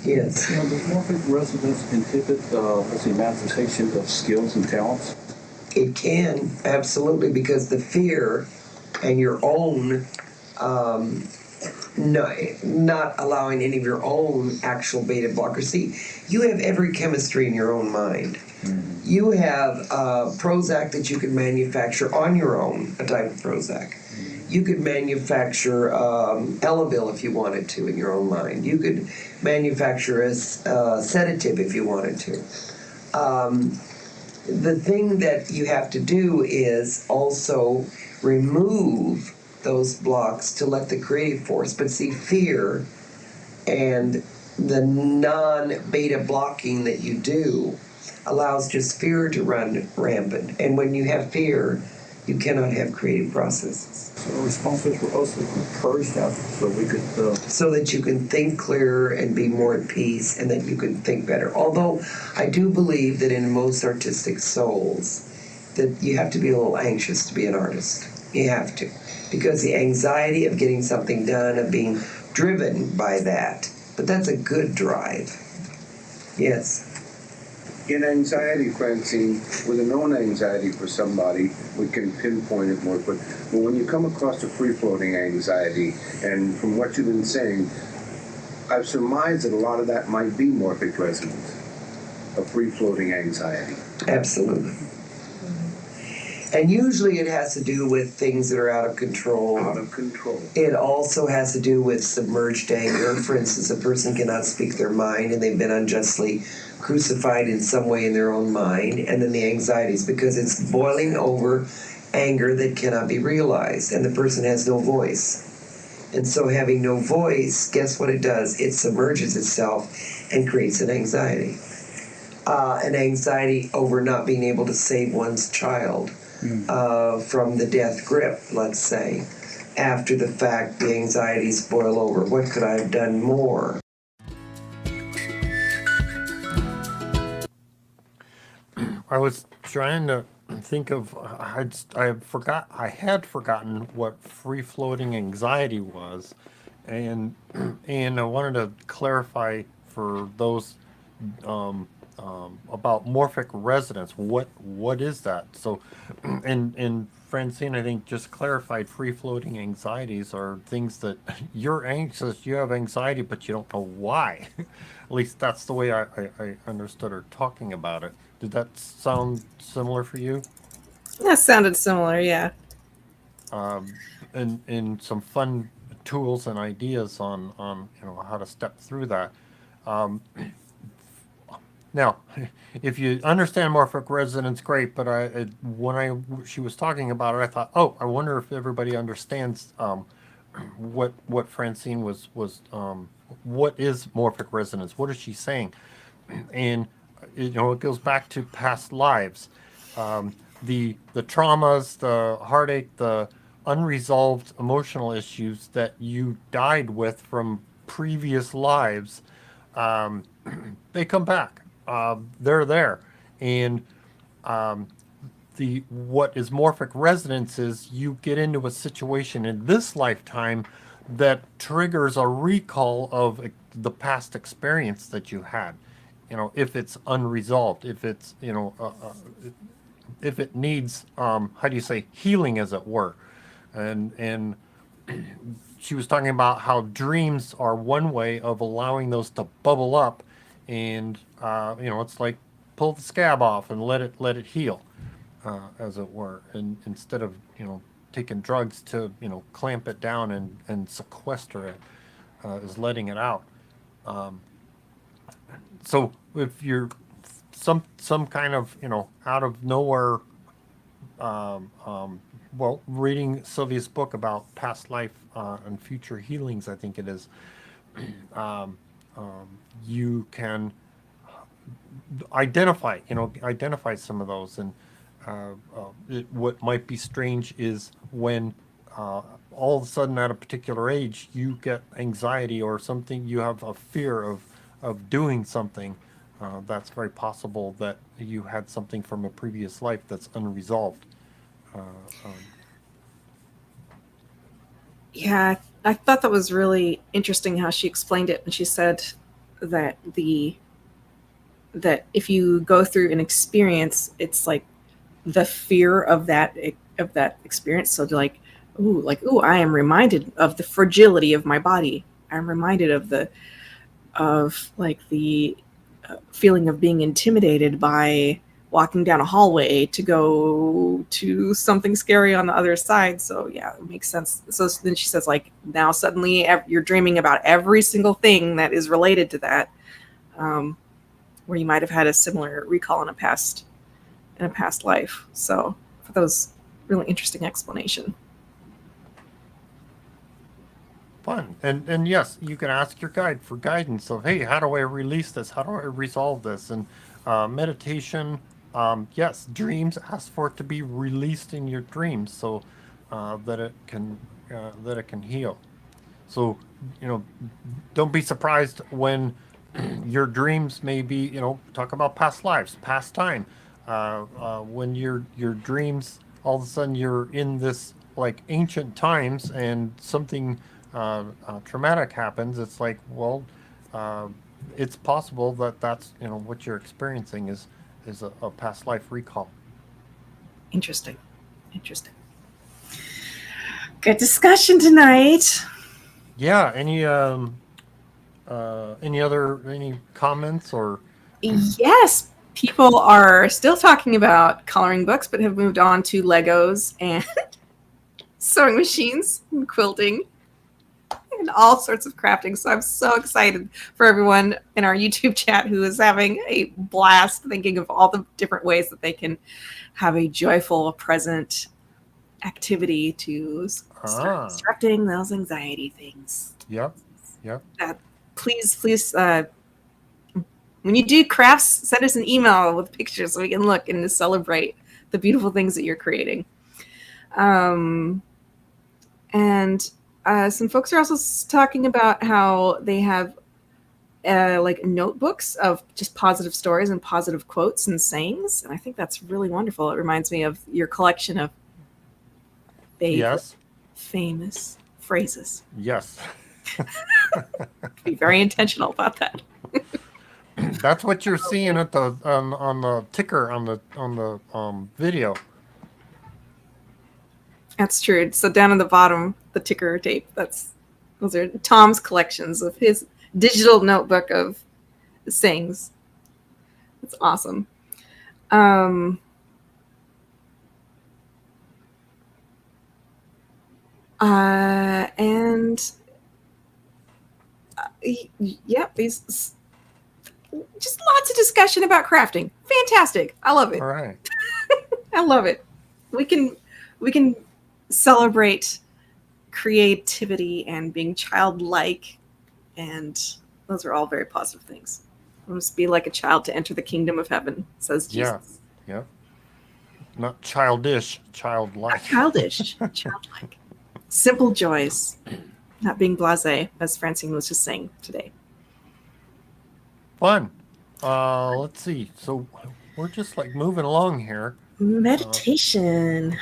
Yes. Does morphic resonance inhibit the manifestation of skills and talents? It can, absolutely, because the fear and your own no, not allowing any of your own actual beta blockers. See, you have every chemistry in your own mind. You have Prozac that you could manufacture on your own, a type of Prozac. You could manufacture Elavil if you wanted to in your own mind. You could manufacture a sedative if you wanted to. The thing that you have to do is also remove those blocks to let the creative force. But see, fear and the non-beta blocking that you do allows just fear to run rampant. And when you have fear, you cannot have creative processes. So responses were also purged out so we could... So that you can think clearer and be more at peace and that you can think better. Although I do believe that in most artistic souls that you have to be a little anxious to be an artist. You have to. Because the anxiety of getting something done, of being driven by that. But that's a good drive. Yes. In anxiety, Francine, with a known anxiety for somebody, we can pinpoint it more. But when you come across a free-floating anxiety, and from what you've been saying, I've surmised that a lot of that might be morphic resonance, a free-floating anxiety. Absolutely. And usually it has to do with things that are out of control. Out of control. It also has to do with submerged anger. For instance, a person cannot speak their mind and they've been unjustly crucified in some way in their own mind. And then the anxieties, because it's boiling over anger that cannot be realized. And the person has no voice. And so having no voice, guess what it does? It submerges itself and creates an anxiety. An anxiety over not being able to save one's child. From the death grip, let's say. After the fact, the anxieties boil over. What could I have done more? I was trying to think of, I had forgotten what free-floating anxiety was, and I wanted to clarify for those about morphic resonance. What is that? So, and Francine, I think, just clarified free-floating anxieties are things that you're anxious, you have anxiety, but you don't know why. At least that's the way I understood her talking about it. Did that sound similar for you? That sounded similar, yeah. And some fun tools and ideas on how to step through that. Now, if you understand morphic resonance, great. But when she was talking about it, I thought, oh, I wonder if everybody understands what Francine was what is morphic resonance? What is she saying? And it goes back to past lives, the traumas, the heartache, the unresolved emotional issues that you died with from previous lives. They come back. They're there, and what is morphic resonance is you get into a situation in this lifetime that triggers a recall of the past experience that you had. If it's unresolved, if it's if it needs how do you say, healing, as it were, and she was talking about how dreams are one way of allowing those to bubble up. And it's like pull the scab off and let it heal, as it were, and instead of taking drugs to clamp it down and sequester it, is letting it out. So if you're some kind of out of nowhere, reading Sylvia's book about past life and future healings, I think it is. You can identify some of those, and what might be strange is when all of a sudden at a particular age you get anxiety or something, you have a fear of doing something. That's very possible that you had something from a previous life that's unresolved. Yeah, I thought that was really interesting how she explained it. And she said, that if you go through an experience, it's like the fear of that experience. So like, ooh, I am reminded of the fragility of my body. I'm reminded of the feeling of being intimidated by walking down a hallway to go to something scary on the other side. So yeah, it makes sense. So then she says, like, now suddenly you're dreaming about every single thing that is related to that, where you might have had a similar recall in a past life. So for those, really interesting explanation. Fun. And yes, you can ask your guide for guidance of, hey, how do I release this? How do I resolve this? And meditation, yes, dreams, ask for it to be released in your dreams so that it can heal. So, don't be surprised when your dreams may be, talk about past lives, past time. When your dreams, all of a sudden you're in this like ancient times and something traumatic happens. It's like, well, it's possible that that's what you're experiencing is a past life recall. Interesting. Good discussion tonight. Yeah. Any comments or? Yes, people are still talking about coloring books, but have moved on to Legos and sewing machines and quilting and all sorts of crafting. So I'm so excited for everyone in our YouTube chat who is having a blast thinking of all the different ways that they can have a joyful, present activity to start disrupting those anxiety things. Yep. Please, when you do crafts, send us an email with pictures so we can look and celebrate the beautiful things that you're creating. And some folks are also talking about how they have like notebooks of just positive stories and positive quotes and sayings. And I think that's really wonderful. It reminds me of your collection of famous phrases. Yes. Be very intentional about that. That's what you're seeing at the on the ticker on the video. That's true. So down at the bottom, the ticker tape. Those are Tom's collections of his digital notebook of sayings. It's awesome. These just lots of discussion about crafting. Fantastic. I love it. All right. I love it. We can celebrate creativity and being childlike, and those are all very positive things. We must be like a child to enter the kingdom of heaven, says Jesus. Yeah. Not childish, childlike. Not childish, childlike. Simple joys. Not being blasé, as Francine was just saying today. Fun. Let's see. So we're just like moving along here. Meditation.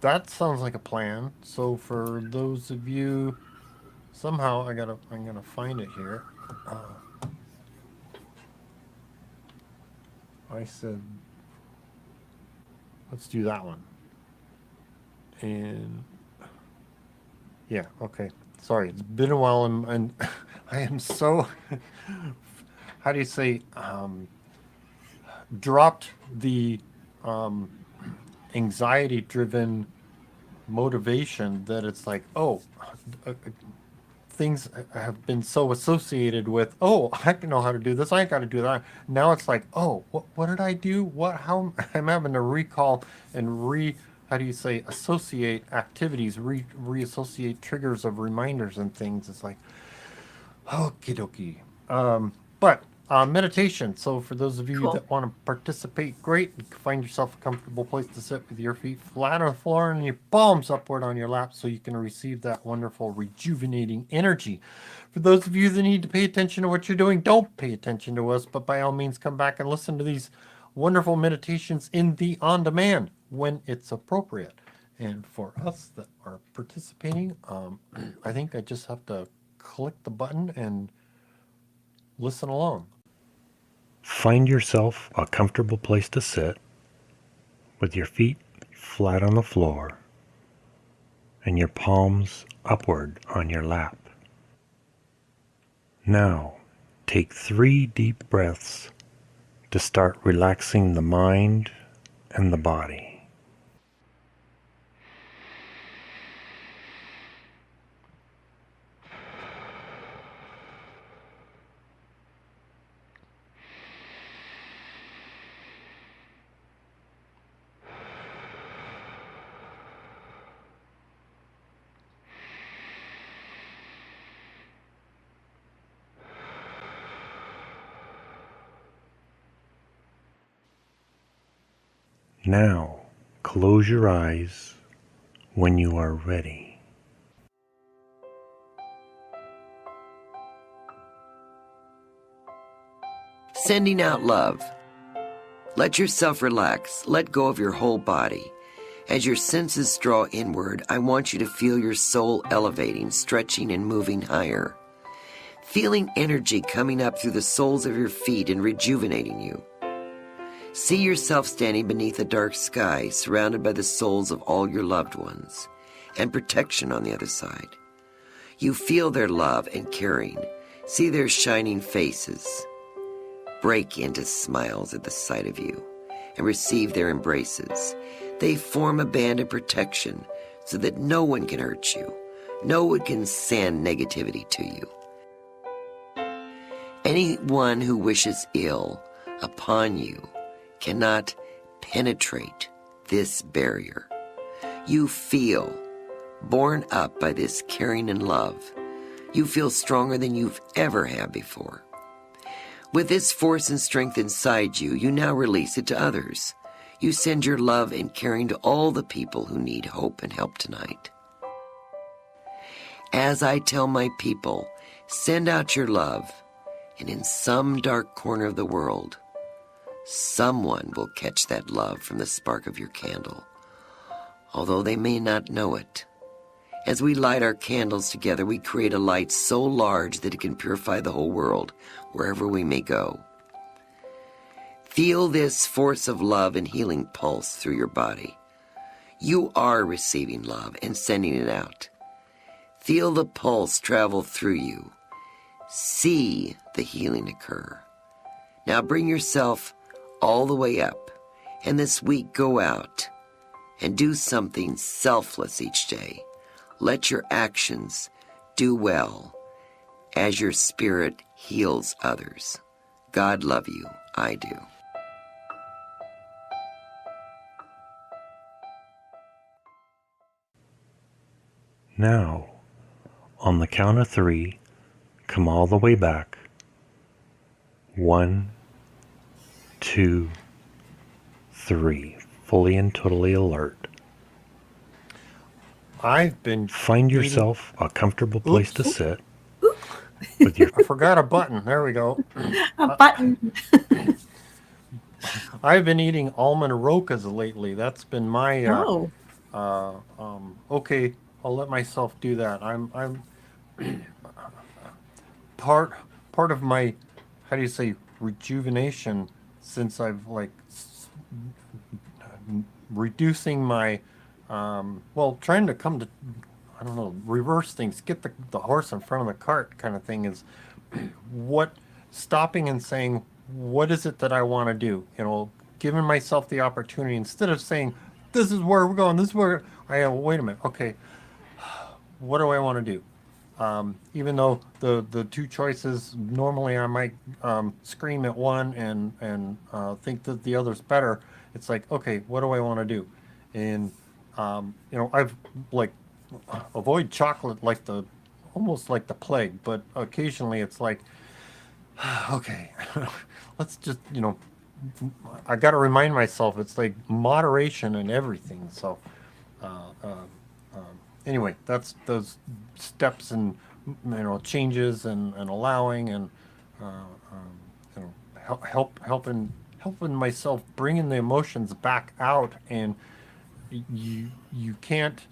That sounds like a plan. So for those of you, somehow I'm gonna find it here. I said, let's do that one. And yeah, okay. Sorry, it's been a while, and I am so. How do you say? Dropped the anxiety-driven motivation that it's like, things have been so associated with, I can know how to do this, I got to do that. Now it's like, what did I do? How I'm having to recall and associate activities, reassociate triggers of reminders and things. It's like, okie dokie. But meditation. So for those of you that want to participate, great. You can find yourself a comfortable place to sit with your feet flat on the floor and your palms upward on your lap so you can receive that wonderful rejuvenating energy. For those of you that need to pay attention to what you're doing, don't pay attention to us, but by all means come back and listen to these wonderful meditations in the on-demand when it's appropriate. And for us that are participating, I think I just have to click the button and listen along. Find yourself a comfortable place to sit with your feet flat on the floor and your palms upward on your lap. Now, take 3 deep breaths to start relaxing the mind and the body. Now, close your eyes when you are ready. Sending out love. Let yourself relax. Let go of your whole body. As your senses draw inward, I want you to feel your soul elevating, stretching, and moving higher. Feeling energy coming up through the soles of your feet and rejuvenating you. See yourself standing beneath a dark sky, surrounded by the souls of all your loved ones, and protection on the other side. You feel their love and caring. See their shining faces. Break into smiles at the sight of you, and receive their embraces. They form a band of protection so that no one can hurt you. No one can send negativity to you. Anyone who wishes ill upon you cannot penetrate this barrier. You feel borne up by this caring and love. You feel stronger than you've ever had before. With this force and strength inside you, you now release it to others. You send your love and caring to all the people who need hope and help tonight. As I tell my people, send out your love, and in some dark corner of the world, someone will catch that love from the spark of your candle, although they may not know it. As we light our candles together, we create a light so large that it can purify the whole world, wherever we may go. Feel this force of love and healing pulse through your body. You are receiving love and sending it out. Feel the pulse travel through you. See the healing occur. Now bring yourself all the way up, and this week go out and do something selfless each day. Let your actions do well as your spirit heals others. God love you. I do. Now, on the count of 3, come all the way back. 1, 2, 3. Fully and totally alert. I've been Find eating- yourself a comfortable place to Oops. sit. With your I forgot a button. There we go. A button. I've been eating almond rokas lately. That's been my okay, I'll let myself do that. I'm part of my, how do you say, rejuvenation, since I've like reducing my trying to come to, I don't know, reverse things, get the horse in front of the cart kind of thing, is stopping and saying, what is it that I want to do? Giving myself the opportunity, instead of saying, this is where we're going, this is where wait a minute, okay, what do I want to do? Even though the 2 choices, normally I might scream at one and think that the other's better. It's like, okay, what do I want to do? And I've like avoid chocolate like almost like the plague, but occasionally it's like, okay, let's just, I got to remind myself, it's like moderation in everything. So anyway, that's those steps and changes and allowing and helping myself bringing the emotions back out. And you can't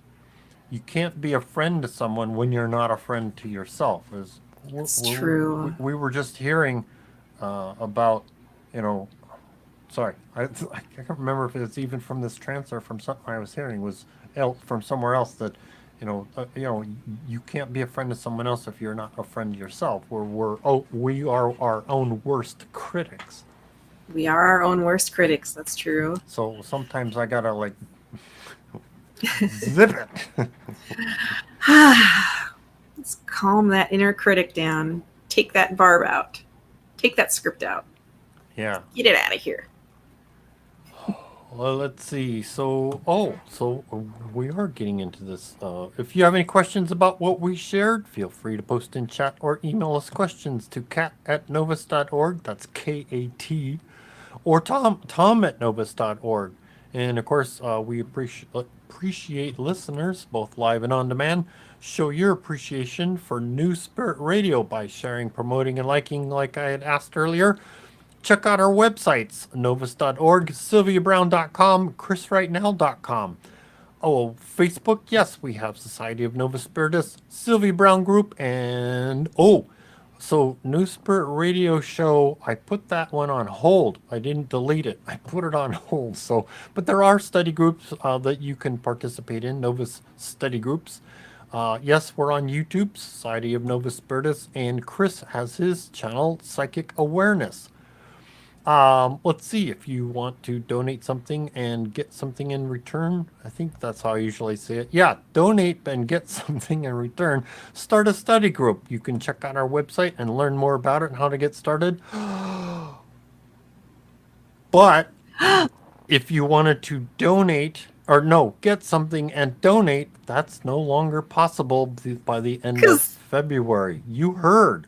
be a friend to someone when you're not a friend to yourself, is It's true. We were just hearing about, you know, sorry, I can't remember if it's even from this trance or from something I was hearing was from somewhere else that, you can't be a friend of someone else if you're not a friend of yourself. We are our own worst critics. We are our own worst critics. That's true. So sometimes I gotta like zip it. Let's calm that inner critic down. Take that barb out. Take that script out. Yeah. Get it out of here. Well, let's see. So we are getting into this. If you have any questions about what we shared, feel free to post in chat or email us questions to kat@novus.org. That's KAT. Or tom@novus.org. And of course, we appreciate listeners, both live and on demand. Show your appreciation for New Spirit Radio by sharing, promoting, and liking, like I had asked earlier. Check out our websites, novus.org, sylviabrowne.com, chrisrightnow.com. Oh, Facebook, yes, we have Society of Novus Spiritus, Sylvia Browne Group, and so New Spirit Radio Show, I put that one on hold. I didn't delete it. I put it on hold. But there are study groups that you can participate in, Novus study groups. Yes, we're on YouTube, Society of Novus Spiritus, and Chris has his channel, Psychic Awareness. Let's see, if you want to donate something and get something in return, I think that's how I usually say it. Yeah, donate and get something in return. Start a study group. You can check out our website and learn more about it and how to get started. But if you wanted to get something and donate, that's no longer possible by the end of February. You heard.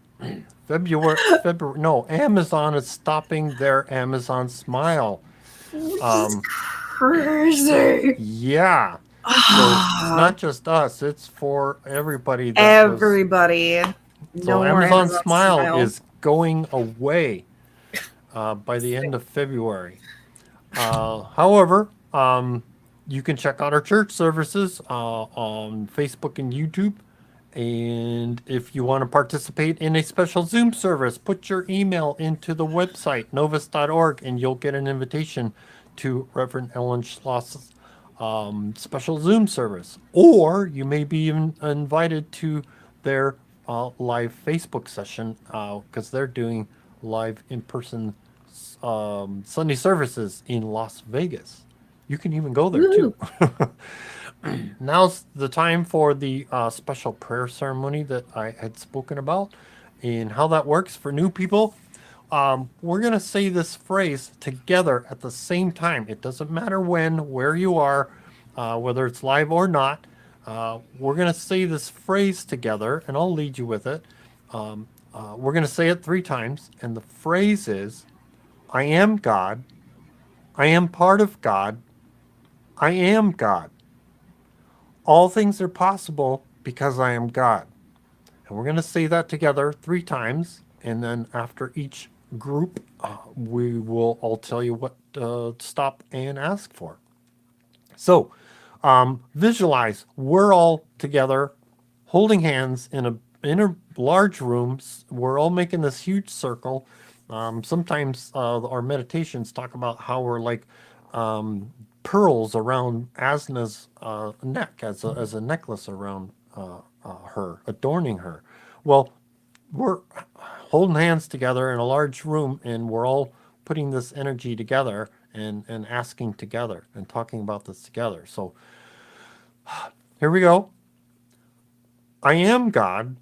February, Amazon is stopping their Amazon Smile. Crazy. Yeah. So it's not just us, it's for everybody. Everybody. So Amazon Smile is going away by the end of February. However, you can check out our church services on Facebook and YouTube. And if you want to participate in a special Zoom service, put your email into the website, novus.org, and you'll get an invitation to Reverend Ellen Schloss's special Zoom service. Or you may be even invited to their live Facebook session because they're doing live in-person Sunday services in Las Vegas. You can even go there too. Now's the time for the special prayer ceremony that I had spoken about and how that works for new people. We're going to say this phrase together at the same time. It doesn't matter where you are, whether it's live or not. We're going to say this phrase together, and I'll lead you with it. We're going to say it 3 times, and the phrase is, I am God. I am part of God. I am God. All things are possible because I am God. And we're going to say that together 3 times. And then after each group, I'll tell you what to stop and ask for. So visualize we're all together holding hands in a large room. We're all making this huge circle. Sometimes our meditations talk about how we're like pearls around Asna's neck as a necklace around her, adorning her. Well, we're holding hands together in a large room, and we're all putting this energy together and asking together and talking about this together. So here we go. I am God.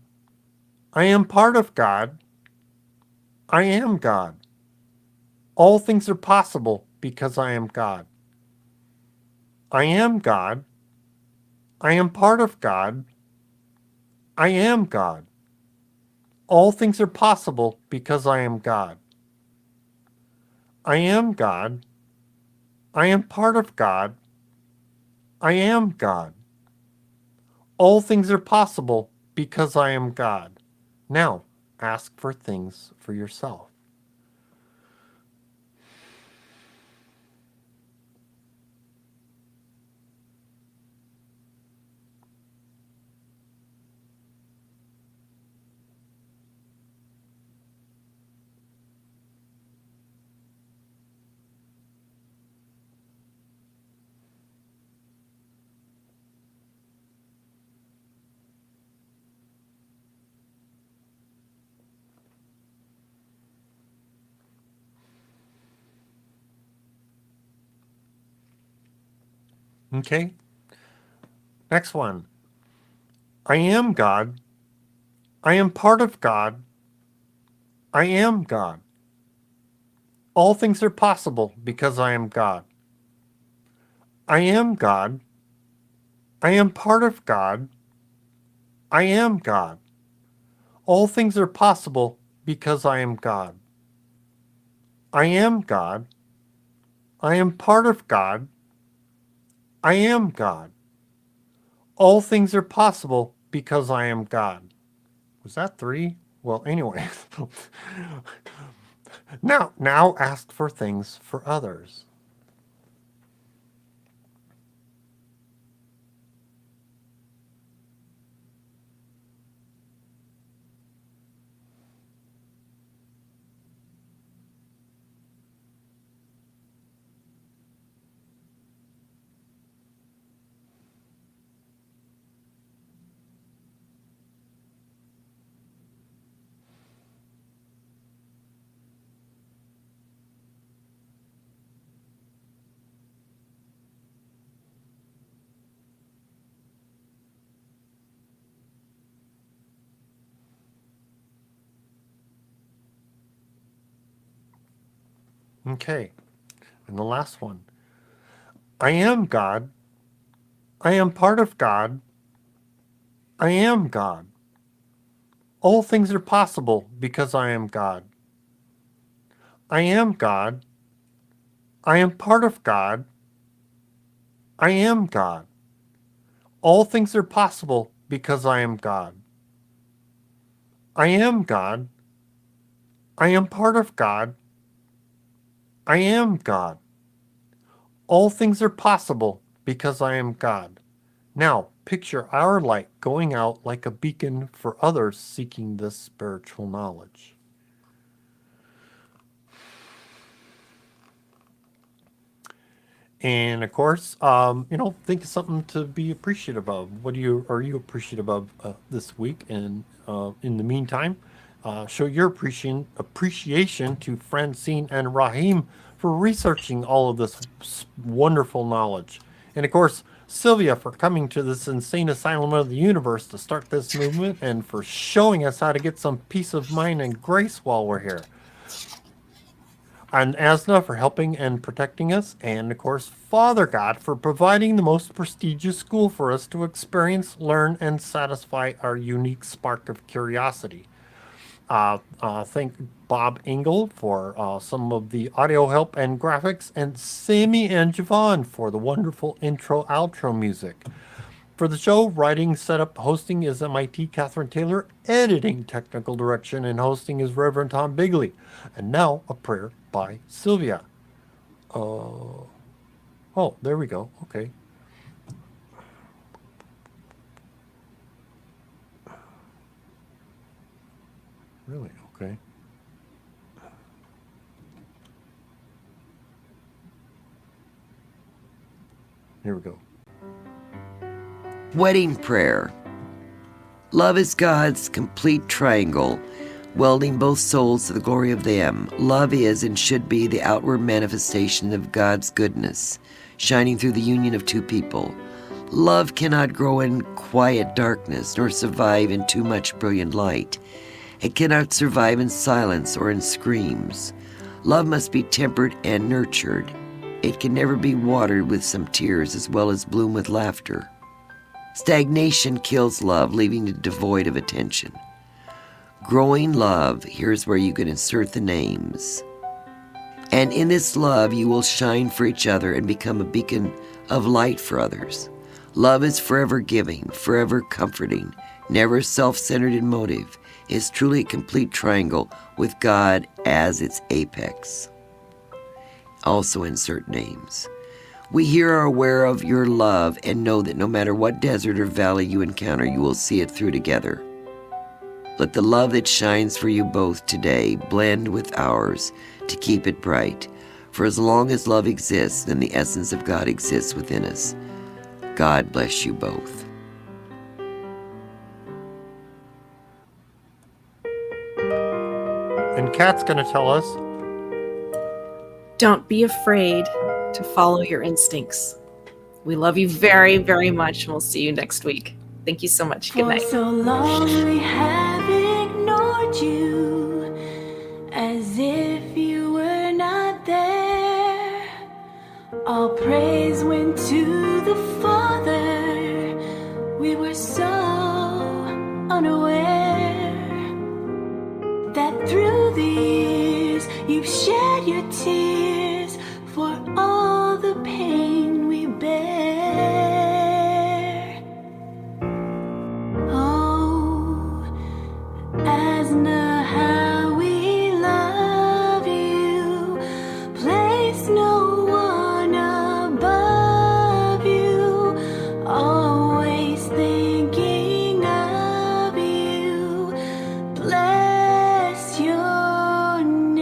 I am part of God. I am God. All things are possible because I am God. I am God. I am part of God. I am God. All things are possible because I am God. I am God. I am part of God. I am God. All things are possible because I am God. Now, ask for things for yourself. Okay. Next one. I am God. I am part of God. I am God. All things are possible because I am God. I am God. I am part of God. I am God. All things are possible because I am God. I am God. I am part of God. I am God. All things are possible because I am God. Was that 3? Well, anyway. Now ask for things for others. Okay. And the last one. I am God. I am part of God. I am God. All things are possible because I am God. I am God. I am part of God. I am God. All things are possible because I am God. I am God. I am part of God. I am God. All things are possible because I am God. Now, picture our light going out like a beacon for others seeking this spiritual knowledge. And of course, think of something to be appreciative of. What are you appreciative of this week? And in the meantime, show your appreciation to Francine and Rahim for researching all of this wonderful knowledge. And of course, Sylvia for coming to this insane asylum of the universe to start this movement and for showing us how to get some peace of mind and grace while we're here. And Asna for helping and protecting us, and of course, Father God for providing the most prestigious school for us to experience, learn, and satisfy our unique spark of curiosity. Thank Bob Engel for some of the audio help and graphics, and Sammy and Javon for the wonderful intro-outro music. For the show, writing, setup, hosting is MIT Catherine Taylor. Editing, technical direction, and hosting is Reverend Tom Bigley. And now, a prayer by Sylvia. Oh, there we go. Okay. Really? Okay. Here we go. Wedding prayer. Love is God's complete triangle, welding both souls to the glory of them. Love is and should be the outward manifestation of God's goodness, shining through the union of two people. Love cannot grow in quiet darkness, nor survive in too much brilliant light. It cannot survive in silence or in screams. Love must be tempered and nurtured. It can never be watered with some tears as well as bloom with laughter. Stagnation kills love, leaving it devoid of attention. Growing love, here's where you can insert the names. And in this love, you will shine for each other and become a beacon of light for others. Love is forever giving, forever comforting, never self-centered in motive. Is truly a complete triangle with God as its apex. Also insert names. We here are aware of your love and know that no matter what desert or valley you encounter, you will see it through together. Let the love that shines for you both today blend with ours to keep it bright. For as long as love exists, then the essence of God exists within us. God bless you both. And Kat's going to tell us. Don't be afraid to follow your instincts. We love you very, very much, and we'll see you next week. Thank you so much. Good night. For so long we have ignored you, as if you were not there. All praise went to the Father. We were so unaware that through the years you've shed your tears for all the pain we bear. Oh, Asna, how we love you. Place no one above you. Always thinking of you. Bless your name.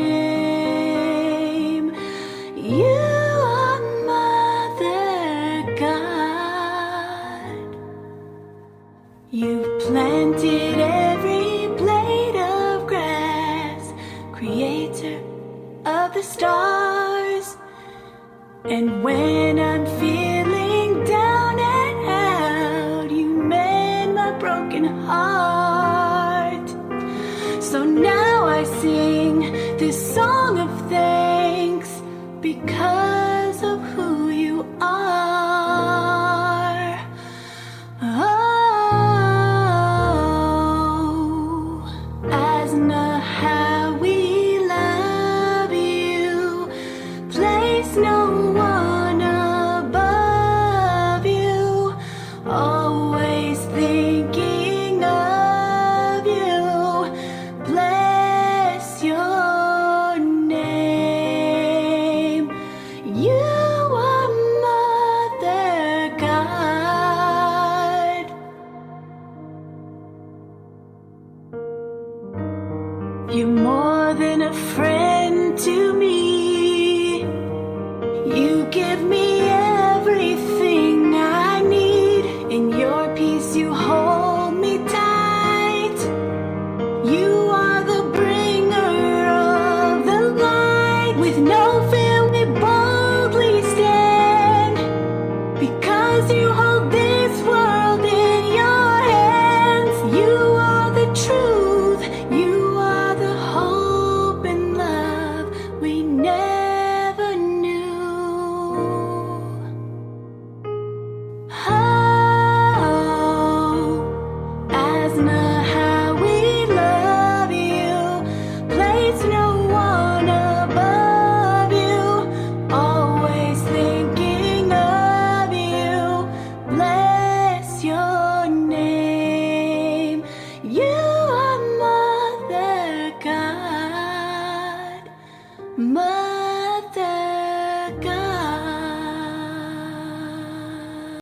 You are Mother God. You've planted every blade of grass, creator of the stars. And when I'm feeling down and out, you mend my broken heart. So now I sing this song of thanks because of who you are. Oh, Asna, how we love you. Place no one above you. Always thinking of you. Bless your name. You are Mother God. You're more than a friend to me. You give me everything I need. In your peace you hold me tight. You are the bringer of the light. With no fear we boldly stand, because you hold this world in your hands. You are the truth, you are the hope and love we never knew. Oh, Asna, how we love you. Place no one above you. Always thinking of you. Bless your name. You are Mother God.